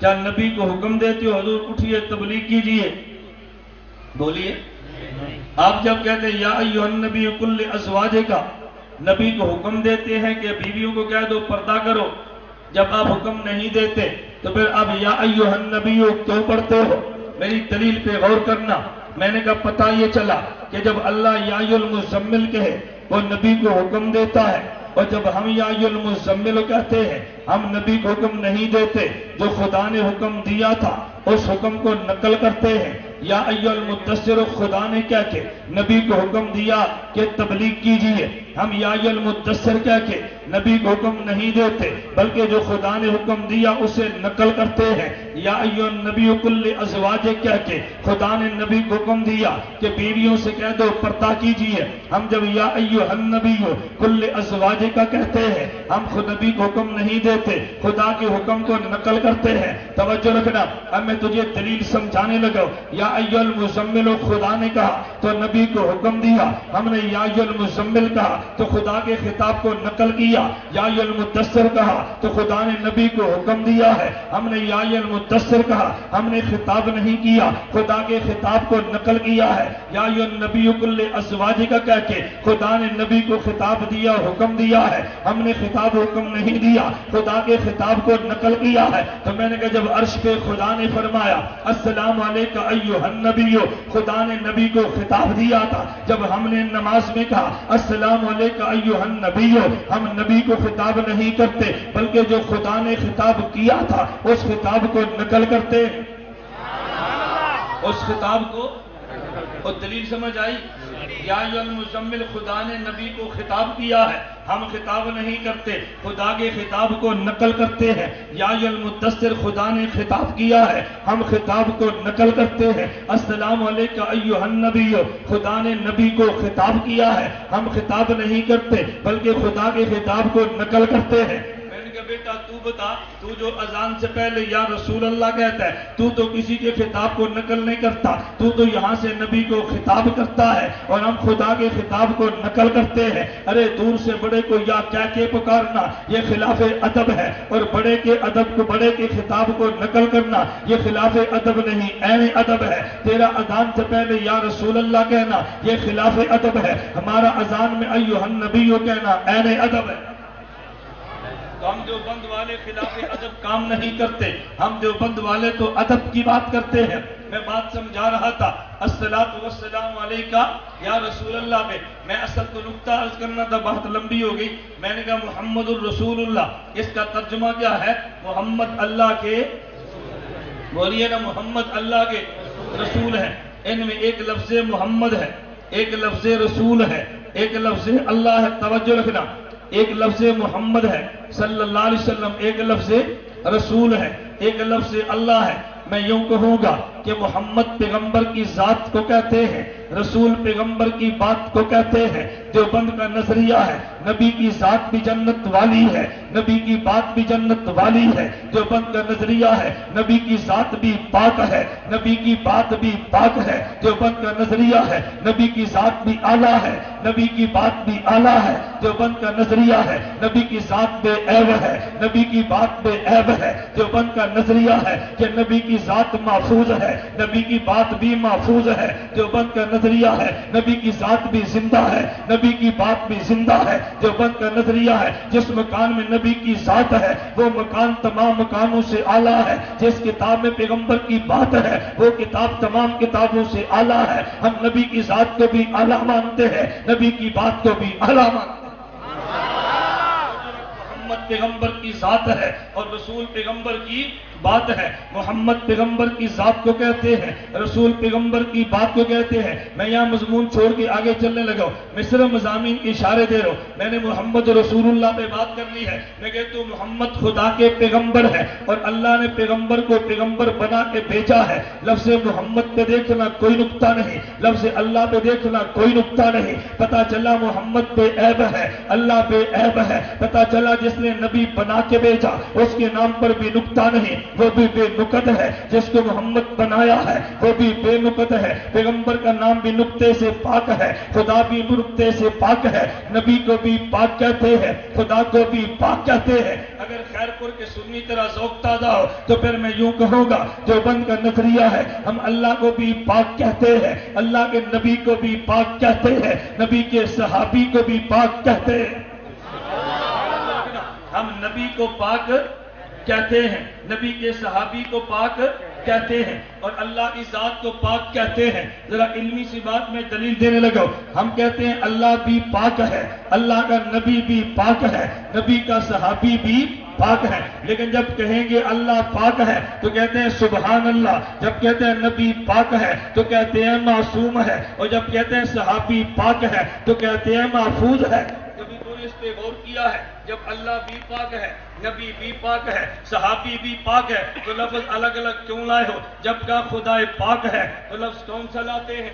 کیا نبی کو حکم دیتے ہو حضور اٹھیے تبلیغ کیجئے؟ بولیے. آپ جب کہتے ہیں یا ایھا النبی قل لازواجک، نبی کو حکم دیتے ہیں کہ بیویوں کو کہہ دو پردہ کرو. جب آپ حکم نہیں دیتے تو پھر آپ یا ایھا النبی کیوں پڑھتے ہو؟ میری دلیل پہ غور کرنا. میں نے کہا پتہ یہ چلا کہ جب اللہ یا ایھا المزمل کہے وہ نبی کو حکم دیتا ہے، اور جب ہم یا ایھا المزمل کہتے ہیں ہم نبی کو حکم نہیں دیتے. جو خدا نے حکم دیا تھا اس حکم کو نقل کرتے ہیں. یا ایھا المدثر خدا نے کہہ کے نبی کو حکم دیا کہ تبلیغ کیجئے. ہم یا ایھا المدثر کہہ کے نبی کو حکم نہیں دیتے بلکہ جو خدا نے حکم دیا اسے نقل کرتے ہیں. یا ایھا النبی قل لازواجک کہہ کے خدا نے نبی کو حکم دیا کہ بیویوں سے کہہ دو پردہ کیجئے. ہم جب یا ایھا النبی قل لازواجک کہتے ہیں ہم خود نبی کو حکم نہیں دیتے، خدا کے حکم کو نقل کرتے ہیں. توجہ رکھنا، اب میں تجھے دلیل سمجھانے لگا. یا ایھا المزمل خدا نے کہا تو نبی کو حکم دیا. ہم نے یا ایھا المزمل کہا تو خدا کے خطاب کو نقل کیا. یا ایھا المدثر کہا تو خدا نے نبی کو حکم دیا ہے. ہم نے یا ایھا المدثر کہا، ہم نے خطاب نہیں کیا، خدا کے خطاب کو نقل کیا ہے. یا ایھا النبی قل لازواجک کہہ کے خدا نے نبی کو خطاب دیا، حکم دیا ہے. ہم نے خطاب حکم نہیں دیا، خدا کے خطاب کو نقل کیا ہے. تو میں نے کہا جب عرش پہ خدا نے فرمایا السلام علیکہ ایھا النبی، خدا نے نبی کو خطاب دیا تھا. جب ہم نے نماز میں کہا السلام علیکہ ایھا النبی، ہم نبی کو خطاب نہیں کرتے بلکہ جو خدا نے خطاب کیا تھا اس خطاب کو نقل کرتے. اس خطاب کو اور دلیل سمجھ آئی؟ یا ایھا المزمل خدا نے نبی کو خطاب کیا ہے، ہم خطاب نہیں کرتے، خدا کے خطاب کو نقل کرتے ہیں. یا ایھا المدثر خدا نے خطاب کیا ہے، ہم خطاب کو نقل کرتے ہیں. السلام علیکہ ایھا النبی، خدا نے نبی کو خطاب کیا ہے، ہم خطاب نہیں کرتے بلکہ خدا کے خطاب کو نقل کرتے ہیں. بیٹا تو بتا، تو جو اذان سے پہلے یا رسول اللہ کہتا ہے تو کسی کے خطاب کو نقل نہیں کرتا، تو یہاں سے نبی کو خطاب کرتا ہے اور ہم خدا کے خطاب کو نقل کرتے ہیں. ارے دور سے بڑے کو یا کہہ کے پکارنا یہ خلاف ادب ہے، اور بڑے کے ادب کو، بڑے کے خطاب کو نقل کرنا یہ خلاف ادب نہیں، عین ادب ہے. تیرا اذان سے پہلے یا رسول اللہ کہنا یہ خلاف ادب ہے، ہمارا اذان میں ایھا النبی کہنا عین ادب ہے. تو ہم دیوبند والے خلاف ادب کام نہیں کرتے، ہم دیوبند والے تو ادب کی بات کرتے ہیں. میں بات سمجھا رہا تھا الصلاۃ والسلام علیکہ یا رسول اللہ میں. میں اصل تو نقطہ عرض کرنا تھا، بات لمبی ہو گئی. میں نے کہا محمد الرسول اللہ، اس کا ترجمہ کیا ہے؟ محمد اللہ کے، بولیے نا، محمد اللہ کے رسول ہیں. ان میں ایک لفظ محمد ہے، ایک لفظ رسول ہے، ایک لفظ اللہ ہے. توجہ رکھنا، ایک لفظ محمد ہے صلی اللہ علیہ وسلم، ایک لفظ رسول ہے، ایک لفظ اللہ ہے. میں یوں کہوں گا کہ محمد پیغمبر کی ذات کو کہتے ہیں، رسول پیغمبر کی بات کو کہتے ہیں. دیوبند کا نظریہ ہے نبی کی ذات بھی جنت والی ہے، نبی کی بات بھی جنت والی ہے. دیوبند کا نظریہ ہے نبی کی ذات بھی پاک ہے، نبی کی بات بھی پاک ہے. دیوبند کا نظریہ ہے نبی کی ذات بھی اعلیٰ ہے، نبی کی بات بھی اعلیٰ ہے. دیوبند کا نظریہ ہے نبی کی ذات بے عیب ہے، نبی کی بات بے عیب ہے. دیوبند کا نظریہ ہے کہ نبی کی ذات محفوظ ہے، نبی کی بات بھی محفوظ ہے. دیوبند کا نظریہ ہے نبی کی ذات بھی زندہ ہے، نبی کی بات بھی زندہ ہے. دیوبند کا نظریہ ہے جس مکان میں نبی کی ذات ہے وہ مکان تمام مکانوں سے اعلیٰ ہے. جس کتاب میں پیغمبر کی بات ہے وہ کتاب تمام کتابوں سے اعلیٰ ہے. ہم نبی کی ذات کو بھی اعلیٰ مانتے ہیں، نبی کی بات کو بھی اعلیٰ مانتے ہیں. محمد پیغمبر کی ذات ہے اور رسول پیغمبر کی بات ہے. محمد پیغمبر کی ذات کو کہتے ہیں، رسول پیغمبر کی بات کو کہتے ہیں. میں یہاں مضمون چھوڑ کے آگے چلنے لگا ہوں، میں صرف مضامین کے اشارے دے رہا ہوں. میں نے محمد رسول اللہ پہ بات کرنی ہے. میں کہتا ہوں محمد خدا کے پیغمبر ہے اور اللہ نے پیغمبر کو پیغمبر بنا کے بھیجا ہے. لفظ محمد پہ دیکھنا کوئی نقطہ نہیں، لفظ اللہ پہ دیکھنا کوئی نقطہ نہیں. پتا چلا محمد پہ عیب ہے، اللہ پہ عیب ہے. پتا چلا جس نے نبی بنا کے بھیجا اس کے نام پر بھی نکتہ نہیں، وہ بھی بے نکت ہے۔ جس کو محمد بنایا ہے وہ بھی بے نکت ہے۔ پیغمبر کا نام بھی نکتے سے پاک ہے، خدا بھی نکتے سے پاک ہے، نبی کو بھی پاک کہتے ہیں، خدا کو بھی پاک کہتے ہیں۔ اگر خیر پور کے سنی طرح ذوق تازہ ہو تو پھر میں یوں کہوں گا دیوبند کا نظریہ ہے ہم اللہ کو بھی پاک کہتے ہیں، اللہ کے نبی کو بھی پاک کہتے ہیں، نبی کے صحابی کو بھی پاک کہتے ہیں۔ ہم نبی کو پاک کہتے ہیں، نبی کے صحابی کو پاک کہتے ہیں، اور اللہ کی ذات کو پاک کہتے ہیں۔ ذرا علمی سی بات میں دلیل دینے لگا، ہم کہتے ہیں اللہ بھی پاک ہے، اللہ کا نبی بھی پاک ہے، نبی کا صحابی بھی پاک ہے، لیکن جب کہیں گے اللہ پاک ہے تو کہتے ہیں سبحان اللہ، جب کہتے ہیں نبی پاک ہے تو کہتے ہیں معصوم ہے، اور جب کہتے ہیں صحابی پاک ہے تو کہتے ہیں محفوظ ہے۔ کبھی تو نے اس پہ غور کیا ہے جب اللہ بھی پاک ہے، نبی بھی پاک ہے، صحابی بھی پاک ہے، تو لفظ الگ الگ کیوں لائے ہو؟ جب کا خدا پاک ہے تو لفظ کون سا لاتے ہیں؟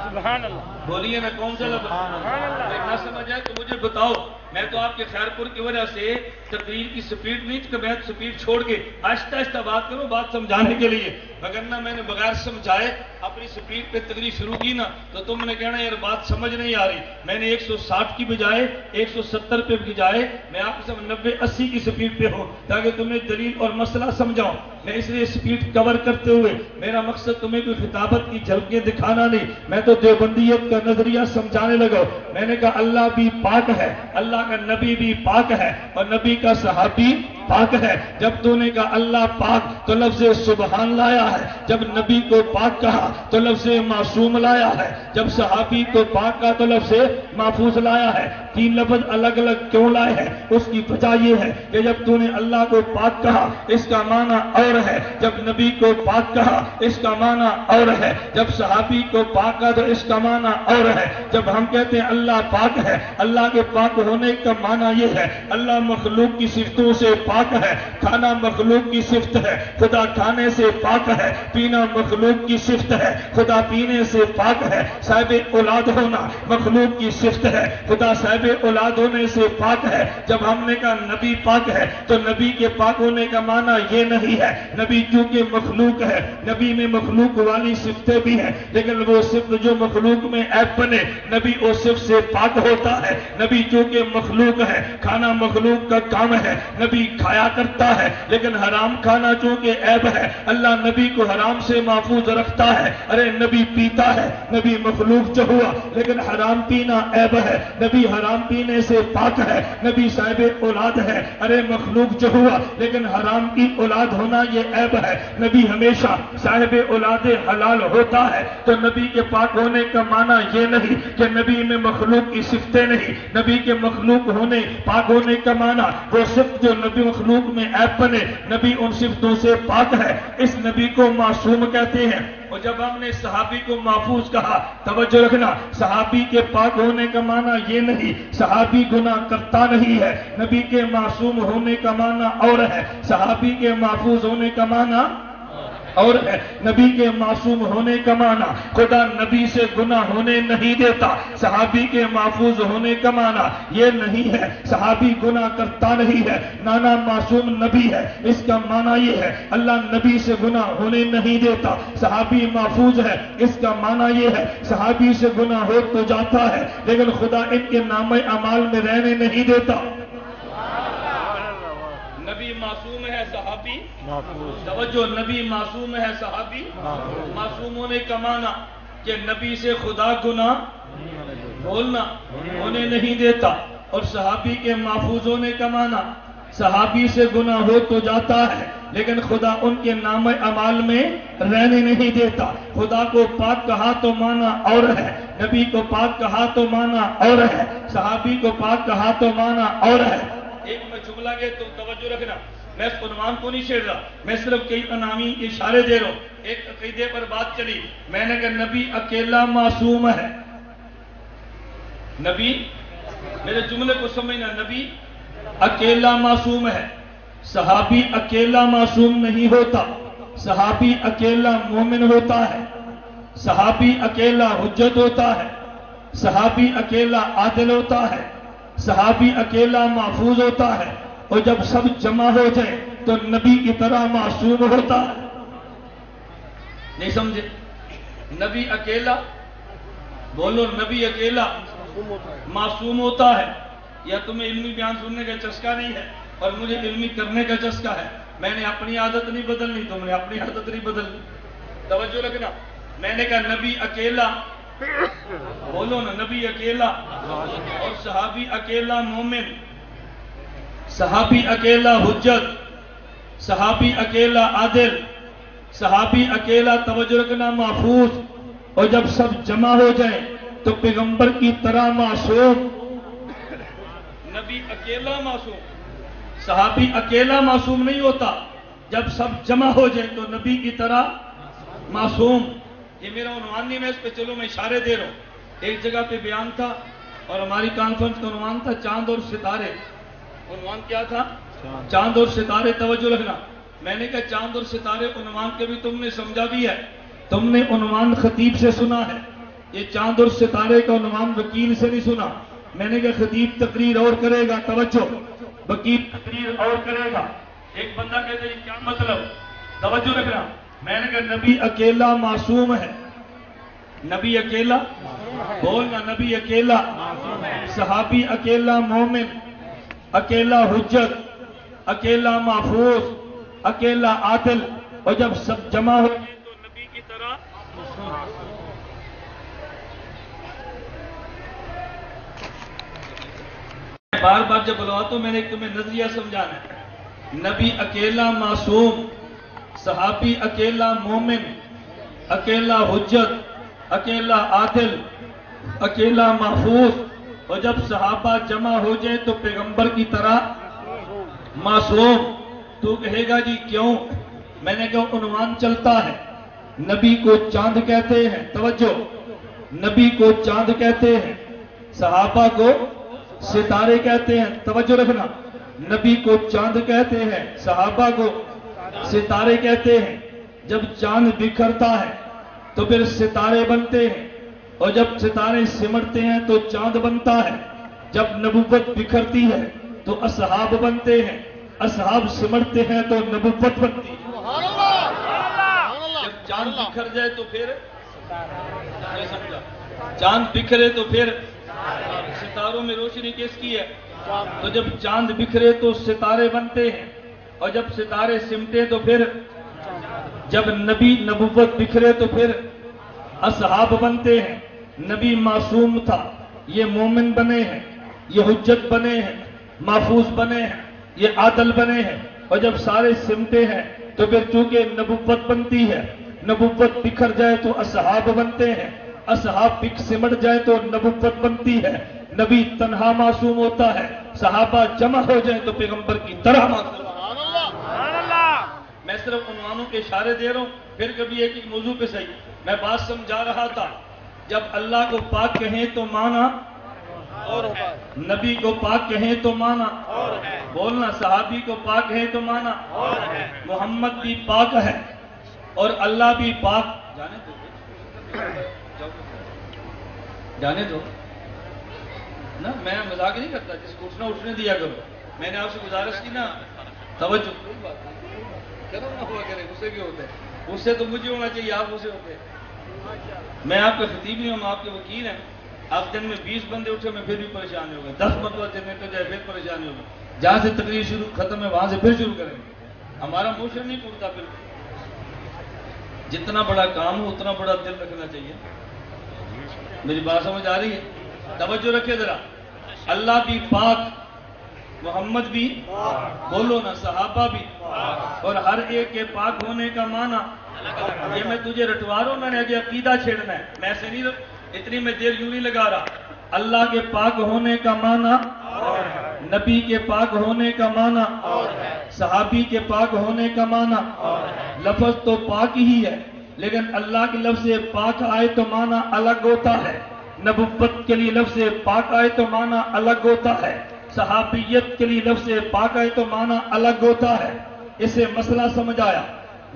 سبحان اللہ، بولیے نا کون سا لفظ؟ نہ سمجھ آئے تو مجھے بتاؤ، میں تو آپ کے خیر پور کی وجہ سے تقریر کی سپیڈ نہیں کہ میں سپیڈ چھوڑ کے آہستہ آہستہ بات کروں بات سمجھانے کے لیے، وگرنہ میں نے بغیر سمجھائے اپنی سپیڈ پہ تقریر شروع کی نا تو تم نے کہنا یار بات سمجھ نہیں آ رہی۔ میں نے 160 کی بجائے 170 پہ بجائے میں آپ سے 90-80 کی سپیڈ پہ ہوں تاکہ تمہیں دلیل اور مسئلہ سمجھاؤں۔ میں اس لیے سپیڈ کور کرتے ہوئے میرا مقصد تمہیں کوئی خطابت کی جھلکیں دکھانا نہیں، میں تو دیوبندیت کا نظریہ سمجھانے لگا۔ میں نے کہا اللہ بھی پاک ہے، اللہ کا نبی بھی پاک ہے، اور نبی کا صحابی پاک ہے۔ جب تو نے کہا اللہ پاک تو لفظ سبحان لایا ہے، جب نبی کو پاک کہا تو لفظ معصوم لایا ہے، جب صحابی کو پاک کہا تو لفظ محفوظ لایا ہے۔ تین لفظ الگ الگ کیوں لائے ہیں؟ اس کی وجہ یہ ہے کہ جب تو نے اللہ کو پاک کہا اس کا معنی اور ہے، جب نبی کو پاک کہا اس کا معنی اور ہے، جب صحابی کو پاک کہا تو اس کا معنی اور ہے۔ جب ہم کہتے ہیں اللہ پاک ہے، اللہ کے پاک ہونے کا معنی یہ ہے اللہ مخلوق کی صفتوں سے پاک ہے، کھانا مخلوق کی صفت ہے، خدا کھانے سے پاک ہے، پینا مخلوق کی صفت ہے، خدا پینے سے پاک ہے، صاحب اولاد ہونا مخلوق کی صفت ہے، خدا صاحب اولاد ہونے سے پاک ہے۔ جب ہم نے کہا نبی پاک ہے تو نبی کے پاک ہونے کا معنی یہ نہیں ہے نبی چونکہ مخلوق ہے، نبی میں مخلوق والی صفتیں بھی ہیں، لیکن وہ صفت جو مخلوق میں عیب بنے نبی اس صفت سے پاک ہوتا ہے۔ نبی چونکہ مخلوق ہے، کھانا مخلوق کا کام ہے، نبی کھایا کرتا ہے، لیکن حرام کھانا چونکہ عیب ہے اللہ نبی کو حرام سے محفوظ رکھتا ہے۔ ارے نبی پیتا ہے، نبی مخلوق جو ہوا لیکن حرام پینا عیب ہے، نبی حرام پینے سے پاک ہے، نبی صاحب اولاد ہے، ارے مخلوق جو ہوا لیکن حرام کی اولاد ہونا یہ عیب ہے، نبی ہمیشہ صاحب اولاد حلال ہوتا ہے۔ تو نبی کے پاک ہونے کا معنی یہ نہیں کہ نبی میں مخلوق کی صفتیں نہیں، نبی کے مخلوق ہونے پاک ہونے کا معنی وہ صفت جو نبی مخلوق میں عیب بنے نبی ان صفتوں سے پاک ہے، اس نبی کو معصوم کہتے ہیں۔ اور جب ہم نے صحابی کو محفوظ کہا توجہ رکھنا، صحابی کے پاک ہونے کا معنی یہ نہیں صحابی گناہ کرتا نہیں ہے، نبی کے معصوم ہونے کا معنی اور ہے، صحابی کے محفوظ ہونے کا معنی اور ہے، نبی کے معصوم ہونے کا معنی خدا نبی سے گناہ ہونے نہیں دیتا، صحابی کے محفوظ ہونے کا معنی یہ نہیں ہے صحابی گناہ کرتا نہیں ہے، نانا معصوم نبی ہے، اس کا معنی یہ ہے اللہ نبی سے گناہ ہونے نہیں دیتا، صحابی محفوظ ہے، اس کا معنی یہ ہے صحابی سے گناہ ہو تو جاتا ہے لیکن خدا ان کے نام اعمال میں رہنے نہیں دیتا۔ نبی معصوم ہے صحابی توجہ، نبی معصوم ہے صحابی معصوم ہونے کا معنی کہ نبی سے خدا گناہ بولنا ہونے نہیں دیتا، اور صحابی کے محفوظ ہونے کا معنی صحابی سے گناہ ہو تو جاتا ہے لیکن خدا ان کے نام اعمال میں رہنے نہیں دیتا۔ خدا کو پاک کہا تو معنی اور ہے، نبی کو پاک کہا تو معنی اور ہے، صحابی کو پاک کہا تو معنی اور ہے۔ ایک میں جملہ کے تو توجہ رکھنا، میں اس عنوان کو نہیں چھیڑ رہا، میں صرف کئی عناوین کے اشارے دے رہا ہوں۔ ایک عقیدے پر بات چلی، میں نے کہا نبی اکیلا معصوم ہے، نبی میرے جملے کو سمجھنا، نبی اکیلا معصوم ہے، صحابی اکیلا معصوم نہیں ہوتا، صحابی اکیلا مومن ہوتا ہے، صحابی اکیلا حجت ہوتا ہے، صحابی اکیلا عادل ہوتا ہے، صحابی اکیلا محفوظ ہوتا ہے، اور جب سب جمع ہو جائیں تو نبی کی طرح معصوم ہوتا ہے. نہیں سمجھے؟ نبی اکیلا، بولو نبی اکیلا معصوم ہوتا ہے. یا تمہیں علمی بیان سننے کا چسکا نہیں ہے اور مجھے علمی کرنے کا چسکا ہے. میں نے اپنی عادت نہیں بدلنی، تم نے اپنی عادت نہیں بدلنی. توجہ رکھنا. میں نے کہا نبی اکیلا، بولو نا نبی اکیلا، اور صحابی اکیلا مومن، صحابی اکیلا حجت، صحابی اکیلا عادل، صحابی اکیلا توجہ رکھنا محفوظ، اور جب سب جمع ہو جائیں تو پیغمبر کی طرح معصوم. نبی اکیلا معصوم، صحابی اکیلا معصوم نہیں ہوتا. جب سب جمع ہو جائیں تو نبی کی طرح معصوم. یہ میرا عنوان نہیں، میں اس پہ چلو میں اشارے دے رہا ہوں. ایک جگہ پہ بیان تھا اور ہماری کانفرنس کا عنوان تھا چاند اور ستارے. عنوان کیا تھا؟ چاند اور ستارے. توجہ رکھنا. میں نے کہا چاند اور ستارے عنوان کے بھی تم نے سمجھا بھی ہے، تم نے عنوان خطیب سے سنا ہے. یہ چاند اور ستارے کا عنوان وکیل سے نہیں سنا. میں نے کہا خطیب تقریر اور کرے گا، توجہ، وکیل تقریر اور کرے گا. ایک بندہ کہتا ہے کیا مطلب؟ توجہ رکھنا. میں نے کہا نبی اکیلا معصوم ہے. نبی اکیلا، بولنا نبی اکیلا، صحابی اکیلا مومن، اکیلا حجت، اکیلا محفوظ، اکیلا عادل، اور جب سب جمع ہو جائے تو نبی کی طرح. بار بار جب بلواتا ہوں میں نے تمہیں نظریہ سمجھانا ہے. نبی اکیلا معصوم، صحابی اکیلا مومن، اکیلا حجت، اکیلا عادل، اکیلا محفوظ، اور جب صحابہ جمع ہو جائے تو پیغمبر کی طرح معصوم. تو کہے گا جی کیوں؟ میں نے کہا عنوان چلتا ہے. نبی کو چاند کہتے ہیں، توجہ، نبی کو چاند کہتے ہیں، صحابہ کو ستارے کہتے ہیں. توجہ رکھنا. نبی کو چاند کہتے ہیں، صحابہ کو ستارے کہتے ہیں. جب چاند بکھرتا ہے تو پھر ستارے بنتے ہیں، اور جب ستارے سمٹتے ہیں تو چاند بنتا ہے. جب نبوت بکھرتی ہے تو اصحاب بنتے ہیں، اصحاب سمٹتے ہیں تو نبوت بنتی ہے. جب چاند بکھر جائے تو پھر نہیں سمجھا، چاند بکھرے تو پھر ستاروں میں روشنی کس کی ہے؟ تو جب چاند بکھرے تو ستارے بنتے ہیں، اور جب ستارے سمٹے تو پھر، جب نبی نبوت بکھرے تو پھر اصحاب بنتے ہیں. نبی معصوم تھا، یہ مومن بنے ہیں، یہ حجت بنے ہیں، محفوظ بنے ہیں، یہ عادل بنے ہیں. اور جب سارے سمٹے ہیں تو پھر چونکہ نبوت بنتی ہے، نبوت بکھر جائے تو اصحاب بنتے ہیں، اصحاب سمٹ جائے تو نبوت بنتی ہے. نبی تنہا معصوم ہوتا ہے، صحابہ جمع ہو جائیں تو پیغمبر کی طرح معصوم. میں صرف عنوانوں کے اشارے دے رہا ہوں، پھر کبھی ایک موضوع پہ صحیح. میں بات سمجھا رہا تھا. جب اللہ کو پاک کہیں تو مانا اور ہے، نبی کو پاک کہیں تو مانا اور ہے، بولنا صحابی کو پاک کہیں تو مانا اور ہے، محمد بھی پاک ہے اور اللہ بھی پاک. جانے دو نا، میں مذاق نہیں کرتا، جس کو اٹھنے دیا کرو. میں نے آپ سے گزارش کی نا، توجہ، کرم نہ ہوا کرے. غصے کیوں ہوتے ہیں؟ غصے تو مجھے ہونا چاہیے، آپ غصے ہوتے ہیں. میں آپ کا خطیب نہیں ہوں، ہم آپ کے وکیل ہیں. آپ دن میں 20 بندے اٹھے میں پھر بھی پریشان ہوگا، 10 مرتبہ جنریٹر جائے پھر پریشان ہوگا. جہاں سے تقریر شروع ختم ہے وہاں سے پھر شروع کریں گے. ہمارا موشن نہیں ٹوٹتا. پھر جتنا بڑا کام ہو اتنا بڑا دل رکھنا چاہیے. میری بات سمجھ آ رہی ہے؟ توجہ رکھے ذرا. اللہ بھی پاک، محمد بھی، بولو نا صحابہ بھی، اور ہر ایک کے پاک ہونے کا معنی. یہ میں تجھے رٹوا رہا ہوں، میں نے آگے عقیدہ چھیڑنا ہے. میں ایسے نہیں، اتنی میں دیر یوں نہیں لگا رہا. اللہ کے پاک ہونے کا معنی، نبی کے پاک ہونے کا معنی، صحابی کے پاک ہونے کا معنی. لفظ تو پاک ہی ہے، لیکن اللہ کے لفظ پاک آئے تو معنی الگ ہوتا ہے. نبوت کے لیے لفظ پاک آئے تو معنی الگ ہوتا ہے. صحابیت کے لیے لفظ پاک آئے تو معنی الگ ہوتا ہے. اسے مسئلہ سمجھ آیا.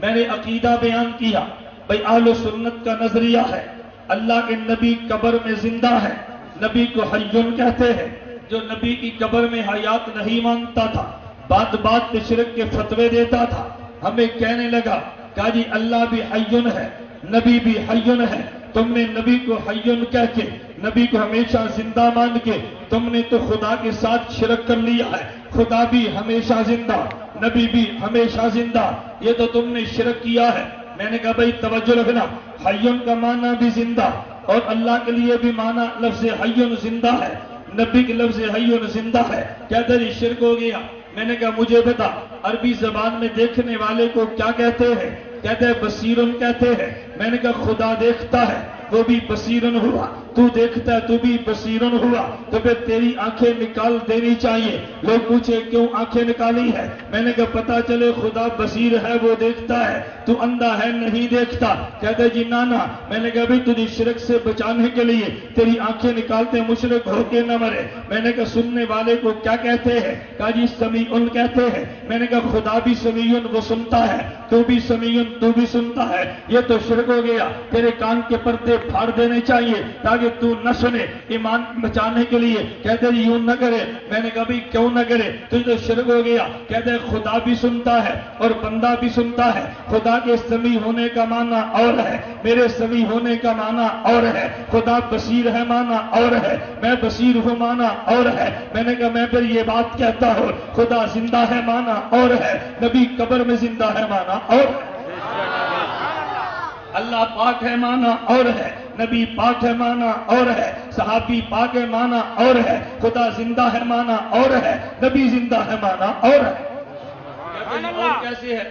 میں نے عقیدہ بیان کیا. بھئی اہل سنت کا نظریہ ہے اللہ کے نبی قبر میں زندہ ہے. نبی کو حیون کہتے ہیں. جو نبی کی قبر میں حیات نہیں مانتا تھا بات بات پہ شرک کے فتوے دیتا تھا، ہمیں کہنے لگا کہا جی اللہ بھی حیون ہے، نبی بھی حیون ہے، تم نے نبی کو حیون کہہ کے، نبی کو ہمیشہ زندہ مان کے تم نے تو خدا کے ساتھ شرک کر لیا ہے، خدا بھی ہمیشہ زندہ، نبی بھی ہمیشہ زندہ، یہ تو تم نے شرک کیا ہے۔ میں نے کہا بھائی توجہ رکھنا، حیون کا معنی بھی زندہ، اور اللہ کے لیے بھی معنی لفظ حیون زندہ ہے، نبی کے لفظ حیون زندہ ہے، کہتے ہیں شرک ہو گیا۔ میں نے کہا مجھے بتا عربی زبان میں دیکھنے والے کو کیا کہتے ہیں؟ کہتے ہیں بصیرن کہتے ہیں۔ میں نے کہا خدا دیکھتا ہے وہ بھی بصیرن ہوا، تو دیکھتا ہے تو بھی بصیرن ہوا، تو پھر تیری آنکھیں نکال دینی چاہیے۔ لوگ پوچھے کیوں آنکھیں نکالی ہے؟ میں نے کہا پتا چلے خدا بصیر ہے وہ دیکھتا ہے، تو اندھا ہے نہیں دیکھتا۔ کہتے جی نانا، میں نے کہا بھی تجھے شرک سے بچانے کے لیے تیری آنکھیں نکالتے مشرک ہو کے نہ مرے۔ میں نے کہا سننے والے کو کیا کہتے ہیں؟ کہا جی سمیعن کہتے ہیں۔ میں نے کہا خدا بھی سمیعن وہ سنتا ہے، تو بھی سمیعن تو بھی سنتا ہے، یہ تو شرک ہو گیا، تیرے کان کے پردے پھاڑ دینے چاہیے تاکہ تو نہ سنے، ایمان بچانے کے لیے۔ کہتے ہیں یوں نہ کرے۔ میں نے کہا بھی کیوں نہ کرے؟ تو یہ تو شرک ہو گیا۔ کہتے ہیں خدا بھی سنتا ہے اور بندہ بھی سنتا ہے، خدا کے سمیع ہونے کا معنی اور ہے، میرے سمیع ہونے کا معنی اور ہے، خدا بصیر ہے معنی اور ہے، میں بصیر ہوں معنی اور ہے۔ میں نے کہا میں پھر یہ بات کہتا ہوں خدا زندہ ہے معنی اور ہے، نبی قبر میں زندہ ہے معنی اور ہے، اللہ پاک ہے معنی اور ہے، نبی پاک ہے معنی اور ہے، صحابی پاک ہے معنی اور ہے، خدا زندہ ہے معنی اور ہے، نبی زندہ ہے معنی اور ہے۔ اور کیسے ہے؟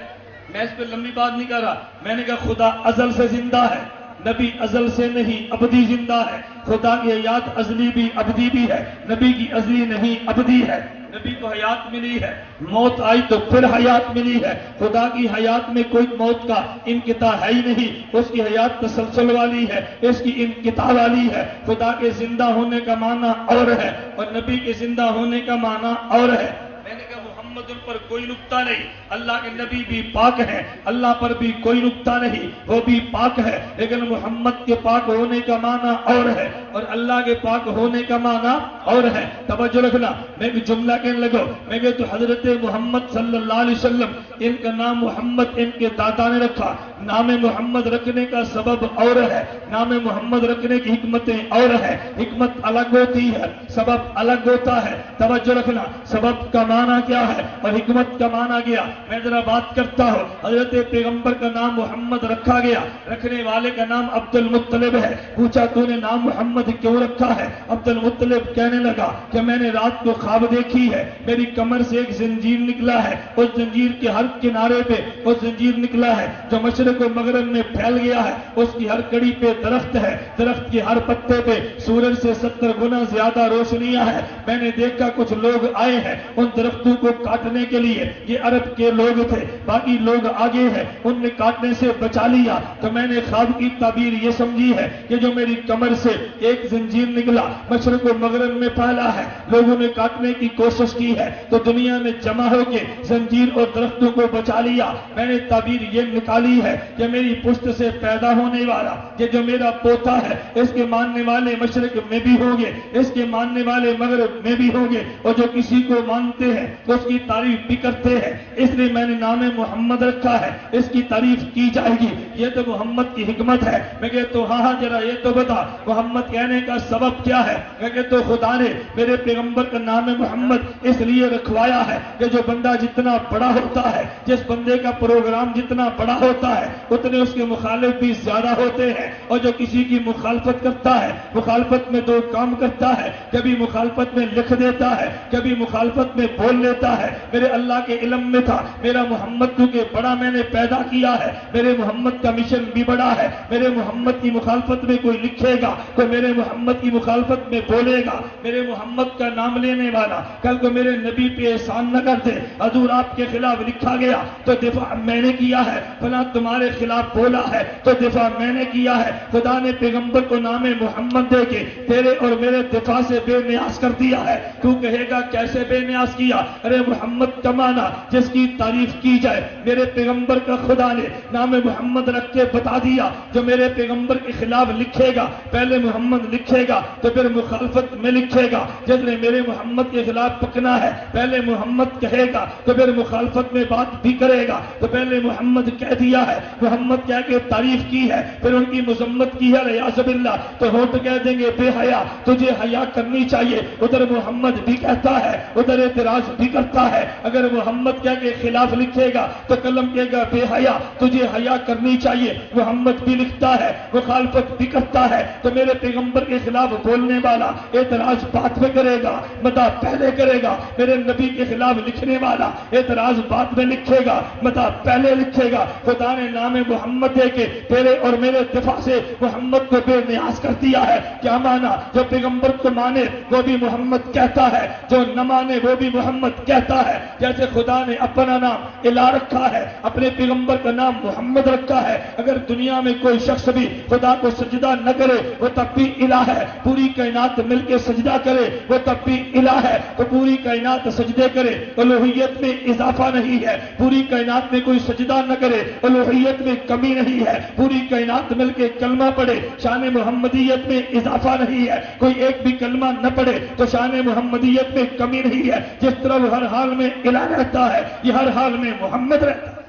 میں اس پہ لمبی بات نہیں کر رہا۔ میں نے کہا خدا ازل سے زندہ ہے، نبی ازل سے نہیں ابدی زندہ ہے، خدا کی حیات ازلی بھی ابدی بھی ہے، نبی کی ازلی نہیں ابدی ہے۔ نبی کو حیات ملی ہے، موت آئی تو پھر حیات ملی ہے، خدا کی حیات میں کوئی موت کا انقطاع ہے ہی نہیں، اس کی حیات تسلسل والی ہے، اس کی انقطاع والی ہے۔ خدا کے زندہ ہونے کا معنی اور ہے اور نبی کے زندہ ہونے کا معنی اور ہے۔ میں نے کہا محمد پر کوئی نقطہ نہیں، اللہ کے نبی بھی پاک ہیں، اللہ پر بھی کوئی نقطہ نہیں، وہ بھی پاک ہے، لیکن محمد کے پاک ہونے کا معنی اور ہے اور اللہ کے پاک ہونے کا معنی اور ہے۔ توجہ رکھنا، میں ایک جملہ کہنے لگا، میں کہ تو حضرت محمد صلی اللہ علیہ وسلم، ان کا نام محمد ان کے دادا نے رکھا، نام محمد رکھنے کا سبب اور ہے، نام محمد رکھنے کی حکمتیں اور ہے، حکمت الگ ہوتی ہے، سبب الگ ہوتا ہے۔ توجہ رکھنا، سبب کا معنی کیا ہے اور حکمت کا معنی کیا؟ میں ذرا بات کرتا ہوں۔ حضرت پیغمبر کا نام محمد رکھا گیا، رکھنے والے کا نام عبد المطلب ہے۔ پوچھا تو نے نام محمد کیوں رکھا ہے؟ عبد المطلب کہنے لگا کہ میں نے رات کو خواب دیکھی ہے، میری کمر سے ایک زنجیر نکلا ہے، اس زنجیر کے ہر کنارے پہ وہ زنجیر نکلا ہے جو مشرق و مغرب میں پھیل گیا ہے، اس کی ہر کڑی پہ درخت ہے، درخت کے ہر پتے پہ سورج سے 70 گنا زیادہ روشنیاں ہیں۔ میں نے دیکھا کچھ لوگ آئے ہیں ان درختوں کو کاٹنے کے لیے، یہ عرب کے لوگ تھے، باقی لوگ آگے ہیں، ان نے کاٹنے سے بچا لیا۔ تو میں نے خواب کی تعبیر یہ سمجھی ہے کہ جو میری کمر سے ایک زنجیر نکلا مشرق و مغرب میں پھیلا ہے، لوگوں نے کاٹنے کی کوشش کی ہے تو دنیا میں جمع ہو کے زنجیر اور درختوں کو بچا لیا۔ میں نے تعبیر یہ نکالی ہے کہ میری پشت سے پیدا ہونے والا یہ جو میرا پوتا ہے، اس کے ماننے والے مشرق میں بھی ہوں گے، اس کے ماننے والے مغرب میں بھی ہوں گے، اور جو کسی کو مانتے ہیں تو اس کی تعریف بھی کرتے ہیں، اس لیے میں نے نام محمد رکھا ہے، اس کی تعریف کی جائے گی۔ یہ تو محمد کی حکمت ہے۔ میں کہتا ہوں ہاں ذرا یہ تو بتا محمد کہنے کا سبب کیا ہے؟ میں کہتا ہوں خدا نے میرے پیغمبر کا نام محمد اس لیے رکھوایا ہے کہ جو بندہ جتنا بڑا ہوتا ہے، جس بندے کا پروگرام جتنا بڑا ہوتا ہے، اتنے اس کے مخالف بھی زیادہ ہوتے ہیں، اور جو کسی کی مخالفت کرتا ہے، مخالفت میں دو کام کرتا ہے، کبھی مخالفت میں لکھ دیتا ہے، کبھی مخالفت میں بول لیتا ہے۔ میرے اللہ کے علم میں تھا میرا محمد کیونکہ بڑا میں نے پیدا کیا ہے، میرے محمد کا مشن بھی بڑا ہے، میرے محمد کی مخالفت میں کوئی لکھے گا، کوئی میرے محمد کی مخالفت میں بولے گا، میرے محمد کا نام لینے والا کل کو میرے نبی پہ احسان نہ کر دے، حضور آپ کے خلاف لکھا گیا تو دفاع میں نے کیا ہے، فلاں تمہارے خلاف بولا ہے تو دفاع میں نے کیا ہے۔ خدا نے پیغمبر کو نام محمد دے کے تیرے اور میرے دفاع سے بے نیاز کر دیا ہے۔ تو کہے گا کیسے بے نیاز کیا؟ ارے محمد محمد کا معنی جس کی تعریف کی جائے، میرے پیغمبر کا خدا نے نام محمد رکھ کے بتا دیا، جو میرے پیغمبر کے خلاف لکھے گا پہلے محمد لکھے گا تو پھر مخالفت میں لکھے گا، جس نے میرے محمد کے خلاف پکنا ہے پہلے محمد کہے گا تو پھر مخالفت میں بات بھی کرے گا، تو پہلے محمد کہہ دیا ہے، محمد کہہ کے تعریف کی ہے، پھر ان کی مذمت کی ہے ریاض باللہ، تو ہوٹ کہہ دیں گے بے حیا، تجھے حیا کرنی چاہیے، ادھر محمد بھی کہتا ہے ادھر اعتراض بھی کرتا ہے، اگر محمد کہہ کے خلاف لکھے گا تو قلم کہے گا بے حیا، تجھے حیا کرنی چاہیے، محمد بھی لکھتا ہے مخالفت بھی کرتا ہے، تو میرے پیغمبر کے خلاف بولنے والا اعتراض بات میں کرے گا، مدح پہلے کرے گا، میرے نبی کے خلاف لکھنے والا اعتراض بعد میں لکھے گا، مدح پہلے لکھے گا۔ خدا نے نام محمد دے کے تیرے اور میرے دفاع سے محمد کو بے نیاز کر دیا ہے، کیا مانا؟ جو پیغمبر کو مانے وہ بھی محمد کہتا ہے، جو نہ مانے وہ بھی محمد کہتا ہے، جیسے خدا نے اپنا نام الہ رکھا ہے، اپنے پیغمبر کا نام محمد رکھا ہے، اگر دنیا میں کوئی شخص بھی خدا کو سجدہ نہ کرے وہ تب بھی الہ ہے، پوری کائنات مل کے سجدہ کرے وہ تب بھی الہ ہے، تو پوری کائنات سجدے کرے الوہیت میں اضافہ نہیں ہے، پوری کائنات میں کوئی سجدہ نہ کرے الوہیت میں کمی نہیں ہے، پوری کائنات مل کے کلمہ پڑھے شان محمدیت میں اضافہ نہیں ہے، کوئی ایک بھی کلمہ نہ پڑھے تو شان محمدیت میں کمی نہیں ہے، جس طرح وہ ہر حال میں الہ رہتا ہے یہ ہر حال میں محمد رہتا ہے۔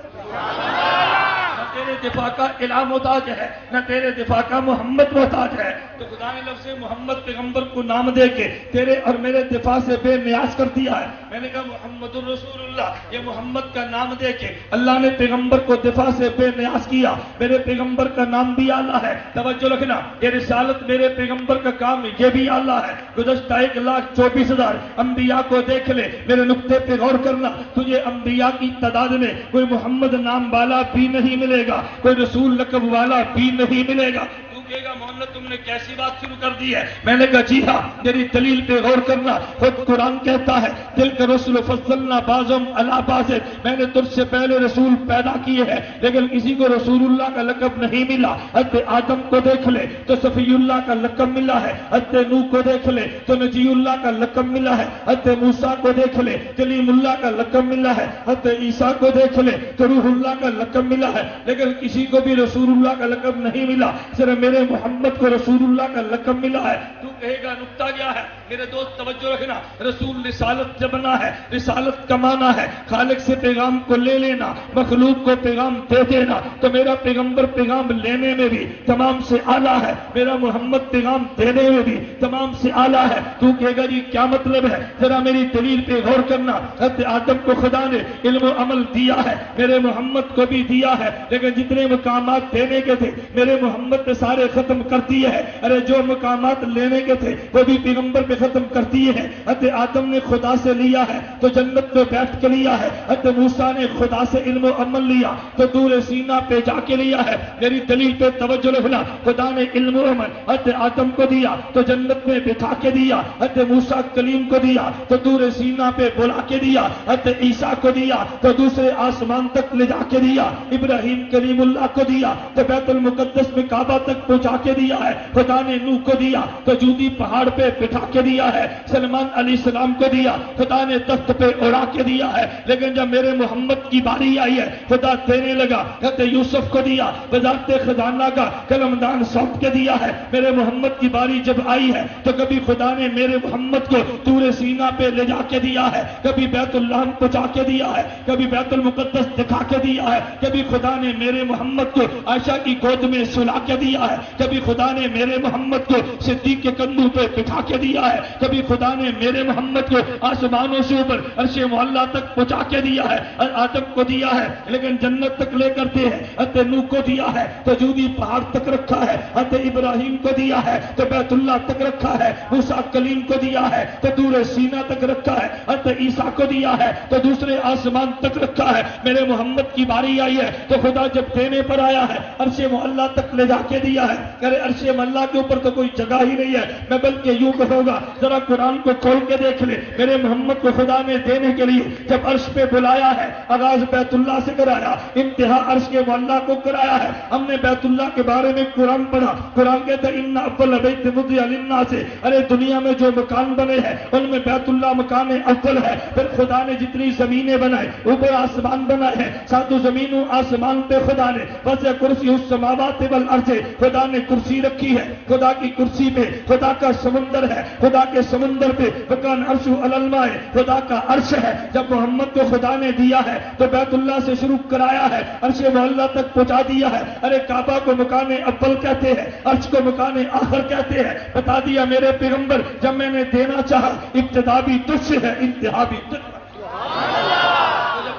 نہ تیرے دفاع کا الہ محتاج ہے نہ تیرے دفاع کا محمد محتاج ہے، تو خدا نے لفظ محمد پیغمبر کو نام دے کے تیرے اور میرے دفاع سے بے نیاز کر دیا ہے۔ میں نے کہا محمد الرسول اللہ، یہ محمد کا نام دے کے اللہ نے پیغمبر کو دفاع سے بے نیاز کیا، میرے پیغمبر کا نام بھی اعلیٰ ہے، توجہ رکھنا، یہ رسالت میرے پیغمبر کا کام یہ بھی اعلیٰ ہے، گزشتہ 1,24,000 انبیاء کو دیکھ لے، میرے نقطے پہ غور کرنا، تجھے انبیاء کی تعداد میں کوئی محمد نام والا بھی نہیں ملے گا، کوئی رسول لقب والا بھی نہیں ملے گا۔ کہے گا محمد تم نے کیسی بات شروع کر دی ہے؟ میں نے کہا جی ہاں، میری دلیل پہ غور کرنا، خود قرآن کہتا ہے تلک رسل فضلنا بعضهم علی بعض، میں نے تجھ سے پہلے رسول پیدا کیے ہیں لیکن کسی کو رسول اللہ کا لقب نہیں ملا، حضرت آدم کو دیکھ لے تو صفی اللہ کا لقب ملا ہے، حضرت نوح کو دیکھ لے تو نجی اللہ کا لقب ملا ہے، حضرت موسیٰ کو دیکھ لے کلیم اللہ کا لقب ملا ہے، حضرت عیسیٰ کو دیکھ لے تو روح اللہ کا لقب ملا ہے، لیکن کسی کو بھی رسول اللہ کا لقب نہیں ملا، صرف میرے محمد کو رسول اللہ کا لقب ملا ہے۔ تو کہے گا نکتہ کیا ہے؟ میرے دوست توجہ رکھنا، رسول رسالت جب بنا ہے، رسالت کا معنی ہے خالق سے پیغام کو لے لینا، مخلوق کو پیغام دے دینا، تو میرا پیغمبر پیغام لینے میں بھی تمام سے اعلیٰ ہے، میرا محمد پیغام دینے میں بھی تمام سے اعلیٰ ہے۔ تو کہے گا جی کیا مطلب ہے؟ ذرا میری دلیل پہ غور کرنا، حضرت آدم کو خدا نے علم و عمل دیا ہے، میرے محمد کو بھی دیا ہے، لیکن جتنے مقامات دینے کے تھے میرے محمد نے سارے ختم کر دیے ہیں، ارے جو مقامات لینے کے تھے وہ بھی پیغمبر پہ ختم کر دیے ہیں۔ حضرت آدم نے خدا سے لیا ہے تو جنت میں بیٹھ کے لیا ہے، حضرت موسیٰ نے خدا سے علم و عمل لیا تو طور سینا پہ جا کے لیا ہے۔ میری دلیل پہ توجہ رکھنا، خدا نے علم و عمل حضرت آدم کو دیا تو جنت میں بٹھا کے دیا، حضرت موسیٰ کلیم کو دیا تو طور سینا پہ بلا کے دیا، حضرت عیسیٰ کو دیا تو دوسرے آسمان تک لے جا کے دیا، ابراہیم کلیم اللہ کو دیا تو بیت المقدس میں کعبہ تک پہنچا کے دیا ہے، خدا نے نوح کو دیا تو جودی پہاڑ پہ بٹھا کے دیا ہے، سلمان علیہ السلام کو دیا خدا نے تخت پہ اڑا کے دیا ہے، لیکن جب میرے محمد کی باری آئی ہے خدا دینے لگا، حضرت یوسف کو دیا وزارت خزانہ کا قلمدان سونپ کے دیا ہے، میرے محمد کی باری جب آئی ہے تو کبھی خدا نے میرے محمد کو طور سینا پہ لے جا کے دیا ہے، کبھی بیت اللہ پہنچا کے دیا ہے، کبھی بیت المقدس دکھا کے دیا ہے، کبھی خدا نے میرے محمد کو عائشہ کی گود میں سلا کے دیا ہے، کبھی خدا نے میرے محمد کو صدیق کے کندھوں پہ بٹھا کے دیا ہے، کبھی خدا نے میرے محمد کو آسمانوں سے اوپر عرش معلیٰ تک پہنچا کے دیا ہے، آدم کو دیا ہے لیکن جنت تک لے کرتے ہیں، حضرت نوح کو دیا ہے تو جودی پہاڑ تک رکھا ہے، حضرت ابراہیم کو دیا ہے تو بیت اللہ تک رکھا ہے، موسیٰ کلیم کو دیا ہے تو طور سینا تک رکھا ہے، حضرت عیسیٰ کو دیا ہے تو دوسرے آسمان تک رکھا ہے، میرے محمد کی باری آئی ہے تو خدا جب دینے پر آیا ہے عرش معلیٰ تک لے جا کے دیا ہے، ہے کہ عرش ملا کے اوپر تو کوئی جگہ ہی نہیں ہے. میں بلکہ یوں کہوں گا ذرا قرآن کو کھول کے دیکھ لے. میرے محمد کو خدا نے دینے کے لیے جب عرش پہ بلایا ہے آغاز بیت اللہ سے کرایا, انتہا عرش کے معلا کو کرایا ہے. ہم نے بیت اللہ کے بارے میں قرآن پڑھا. قرآن کہتا ہے ان اول بیت وضع للناس, ارے دنیا میں جو مکان بنے ہیں ان میں بیت اللہ مکان اول ہے. پھر خدا نے جتنی زمینیں بنائے, اوپر آسمان بنائے ہیں, ساتوں زمین و آسمان پہ خدا نے وسع کرسی السماوات والارض, خدا نے کرسی رکھی ہے. خدا کی کرسی پہ خدا کا سمندر ہے, خدا کے سمندر پہ وکان عرش علی الماء, خدا کا عرش ہے. جب محمد کو خدا نے دیا ہے تو بیت اللہ سے شروع کرایا ہے, عرش معلا تک پہنچا دیا ہے. ارے کعبہ کو مکان اول کہتے ہیں, عرش کو مکان آخر کہتے ہیں. بتا دیا میرے پیغمبر جب میں نے دینا چاہا ابتدا بھی تجھ سے ہے انتہا بھی تجھ.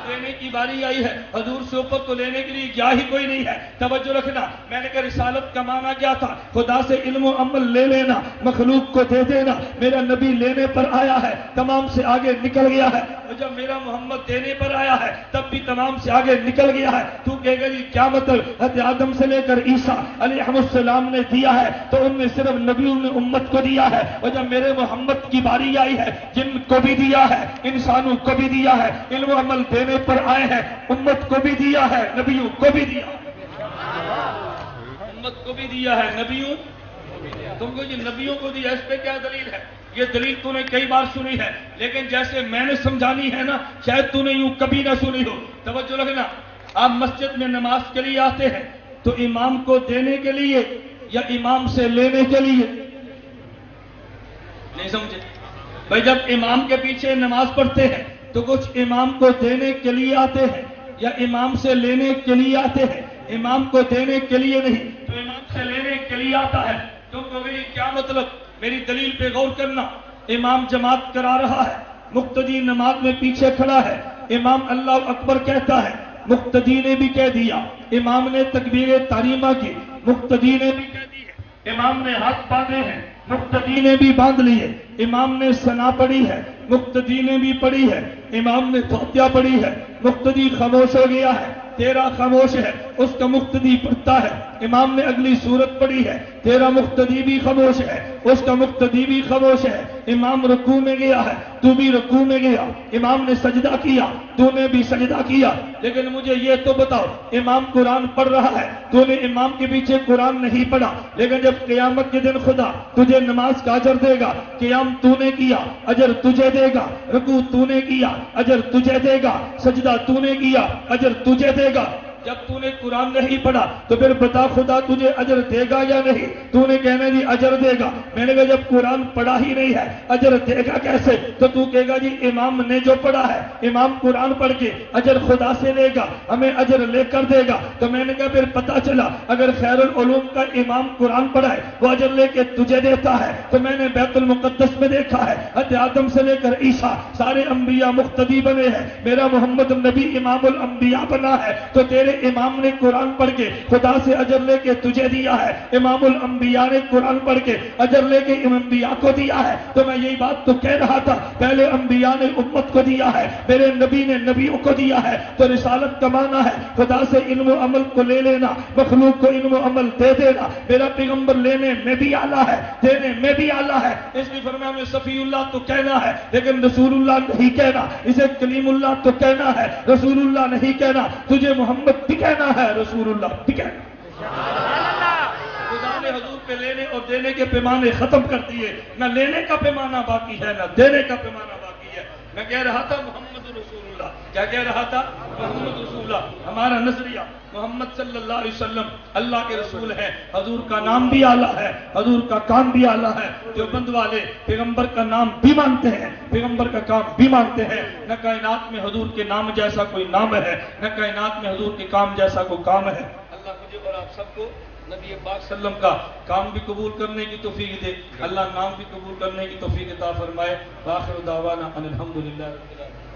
دینے کی باری آئی ہے حضور سے اوپر تو لینے کے لیے کیا ہی کوئی نہیں ہے. توجہ رکھنا, میں نے کہا رسالت کا معنی کیا تھا؟ خدا سے علم و عمل لے لینا, مخلوق کو دے دینا. میرا نبی لینے پر آیا ہے, تمام سے آگے نکل گیا ہے. اور جب میرا محمد دینے پر آیا ہے تب بھی تمام سے آگے نکل گیا ہے. تو کہے گا جی کیا مطلب؟ حضرت آدم سے لے کر عیسیٰ علیہ السلام نے دیا ہے تو ان میں صرف نبیوں نے امت کو دیا ہے. اور جب میرے محمد کی باری آئی ہے جن کو بھی دیا ہے, انسانوں کو بھی دیا ہے, علم و عمل دینے پر آئے ہیں, امت کو بھی دیا ہے, نبیوں کو بھی دیا, امت کو بھی دیا ہے, نبیوں. تم کو یہ نبیوں کو دیا, اس پہ کیا دلیل ہے؟ یہ دلیل تو نے کئی بار سنی ہے لیکن جیسے میں نے سمجھانی ہے نا شاید تو نے یوں کبھی نہ سنی ہو. توجہ رکھنا, آپ مسجد میں نماز کے لیے آتے ہیں تو امام کو دینے کے لیے یا امام سے لینے کے لیے؟ نہیں سمجھے بھائی, جب امام کے پیچھے نماز پڑھتے ہیں تو کچھ امام کو دینے کے لیے آتے ہیں یا امام سے لینے کے لیے آتے ہیں؟ امام کو دینے کے لیے نہیں تو امام سے لینے کے لیے آتا ہے. تو کیا مطلب؟ میری دلیل پہ غور کرنا. امام جماعت کرا رہا ہے, مقتدی نماز میں پیچھے کھڑا ہے, امام اللہ اکبر کہتا ہے, مقتدی نے بھی کہہ دیا, امام نے تکبیر تحریمہ کی, مقتدی نے بھی کہہ دی ہے, امام نے ہاتھ باندھے ہیں, مقتدی نے بھی باندھ لیے, امام نے ثنا پڑھی ہے, مقتدی نے بھی پڑھی ہے, امام نے فاتحہ پڑھی ہے, مقتدی خاموش ہو گیا ہے, تیرا خاموش ہے, اس کا مقتدی پڑھتا ہے, امام نے اگلی سورت پڑھی ہے, تیرا مقتدی بھی خاموش ہے, اس کا مقتدی بھی خاموش ہے, امام رکوع میں گیا ہے, تو بھی رکوع میں گیا, امام نے سجدہ کیا, تو نے بھی سجدہ کیا. لیکن مجھے یہ تو بتاؤ, امام قرآن پڑھ رہا ہے, تو نے امام کے پیچھے قرآن نہیں پڑھا, لیکن جب قیامت کے دن خدا تجھے نماز کا اجر دے گا, قیام تو نے کیا اجر تجھے دے گا, رکوع تو نے کیا اجر تجھے دے گا, سجدہ تو نے کیا اجر تجھے دے گا. جب تو نے قرآن نہیں پڑھا تو پھر بتا خدا تجھے اجر دے گا یا نہیں؟ تو نے کہنا جی اجر دے گا. میں نے کہا جب قرآن پڑھا ہی نہیں ہے اجر دے گا کیسے؟ تو کہے گا جی امام نے جو پڑھا ہے, امام قرآن پڑھ کے اجر خدا سے لے گا, ہمیں اجر لے کر دے گا. تو میں نے کہا پھر پتا چلا اگر خیر العلوم کا امام قرآن پڑھائے وہ اجر لے کے تجھے دیتا ہے, تو میں نے بیت المقدس میں دیکھا ہے حضرت آدم سے لے کر عیسیٰ سارے انبیاء مقتدی بنے ہیں, میرا محمد نبی امام الانبیاء بنا ہے, تو تیرے امام نے قرآن پڑھ کے خدا سے اجر لے کے تجھے دیا ہے, امام الانبیاء نے قرآن پڑھ کے اجر لے کے انبیاء کو دیا ہے. تو میں یہی بات تو کہہ رہا تھا, پہلے انبیاء نے امت کو دیا ہے, میرے نبی نے نبیوں کو دیا ہے. تو رسالت کا معنی ہے خدا سے علم و عمل کو لے لینا, مخلوق کو علم و عمل دے دینا. میرا پیغمبر لینے میں بھی اعلیٰ ہے, دینے میں بھی اعلیٰ ہے. اس لیے فرمایا میں صفی اللہ تو کہنا ہے لیکن رسول اللہ نہیں کہنا, اسے کلیم اللہ تو کہنا ہے, رسول اللہ نہیں کہنا. تجھے محمد بھی کہنا ہے, رسول اللہ بھی کہنا. خدا نے حضور پہ لینے اور دینے کے پیمانے ختم کر دیے, نہ لینے کا پیمانہ باقی ہے نہ دینے کا پیمانہ باقی ہے. میں کہہ رہا تھا محمد رسول اللہ, کیا کہہ رہا تھا؟ محمد رسول اللہ. ہمارا نظریہ محمد صلی اللہ علیہ وسلم اللہ کے رسول ہیں, حضور کا نام بھی اعلیٰ ہے, حضور کا کام بھی اعلیٰ ہے. جو بند والے پیغمبر کا نام بھی مانتے ہیں, پیغمبر کا کام بھی مانتے ہیں. نہ کائنات میں حضور کے نام جیسا کوئی نام ہے, نہ کائنات میں حضور کے کام جیسا کوئی کام ہے. اللہ مجھے اور آپ سب کو نبی پاک صلی اللہ علیہ وسلم کا کام بھی قبول کرنے کی توفیق دے, اللہ نام بھی قبول کرنے کی توفیق عطا فرمائے. آخر دعوانا ان الحمدللہ رب العالمین.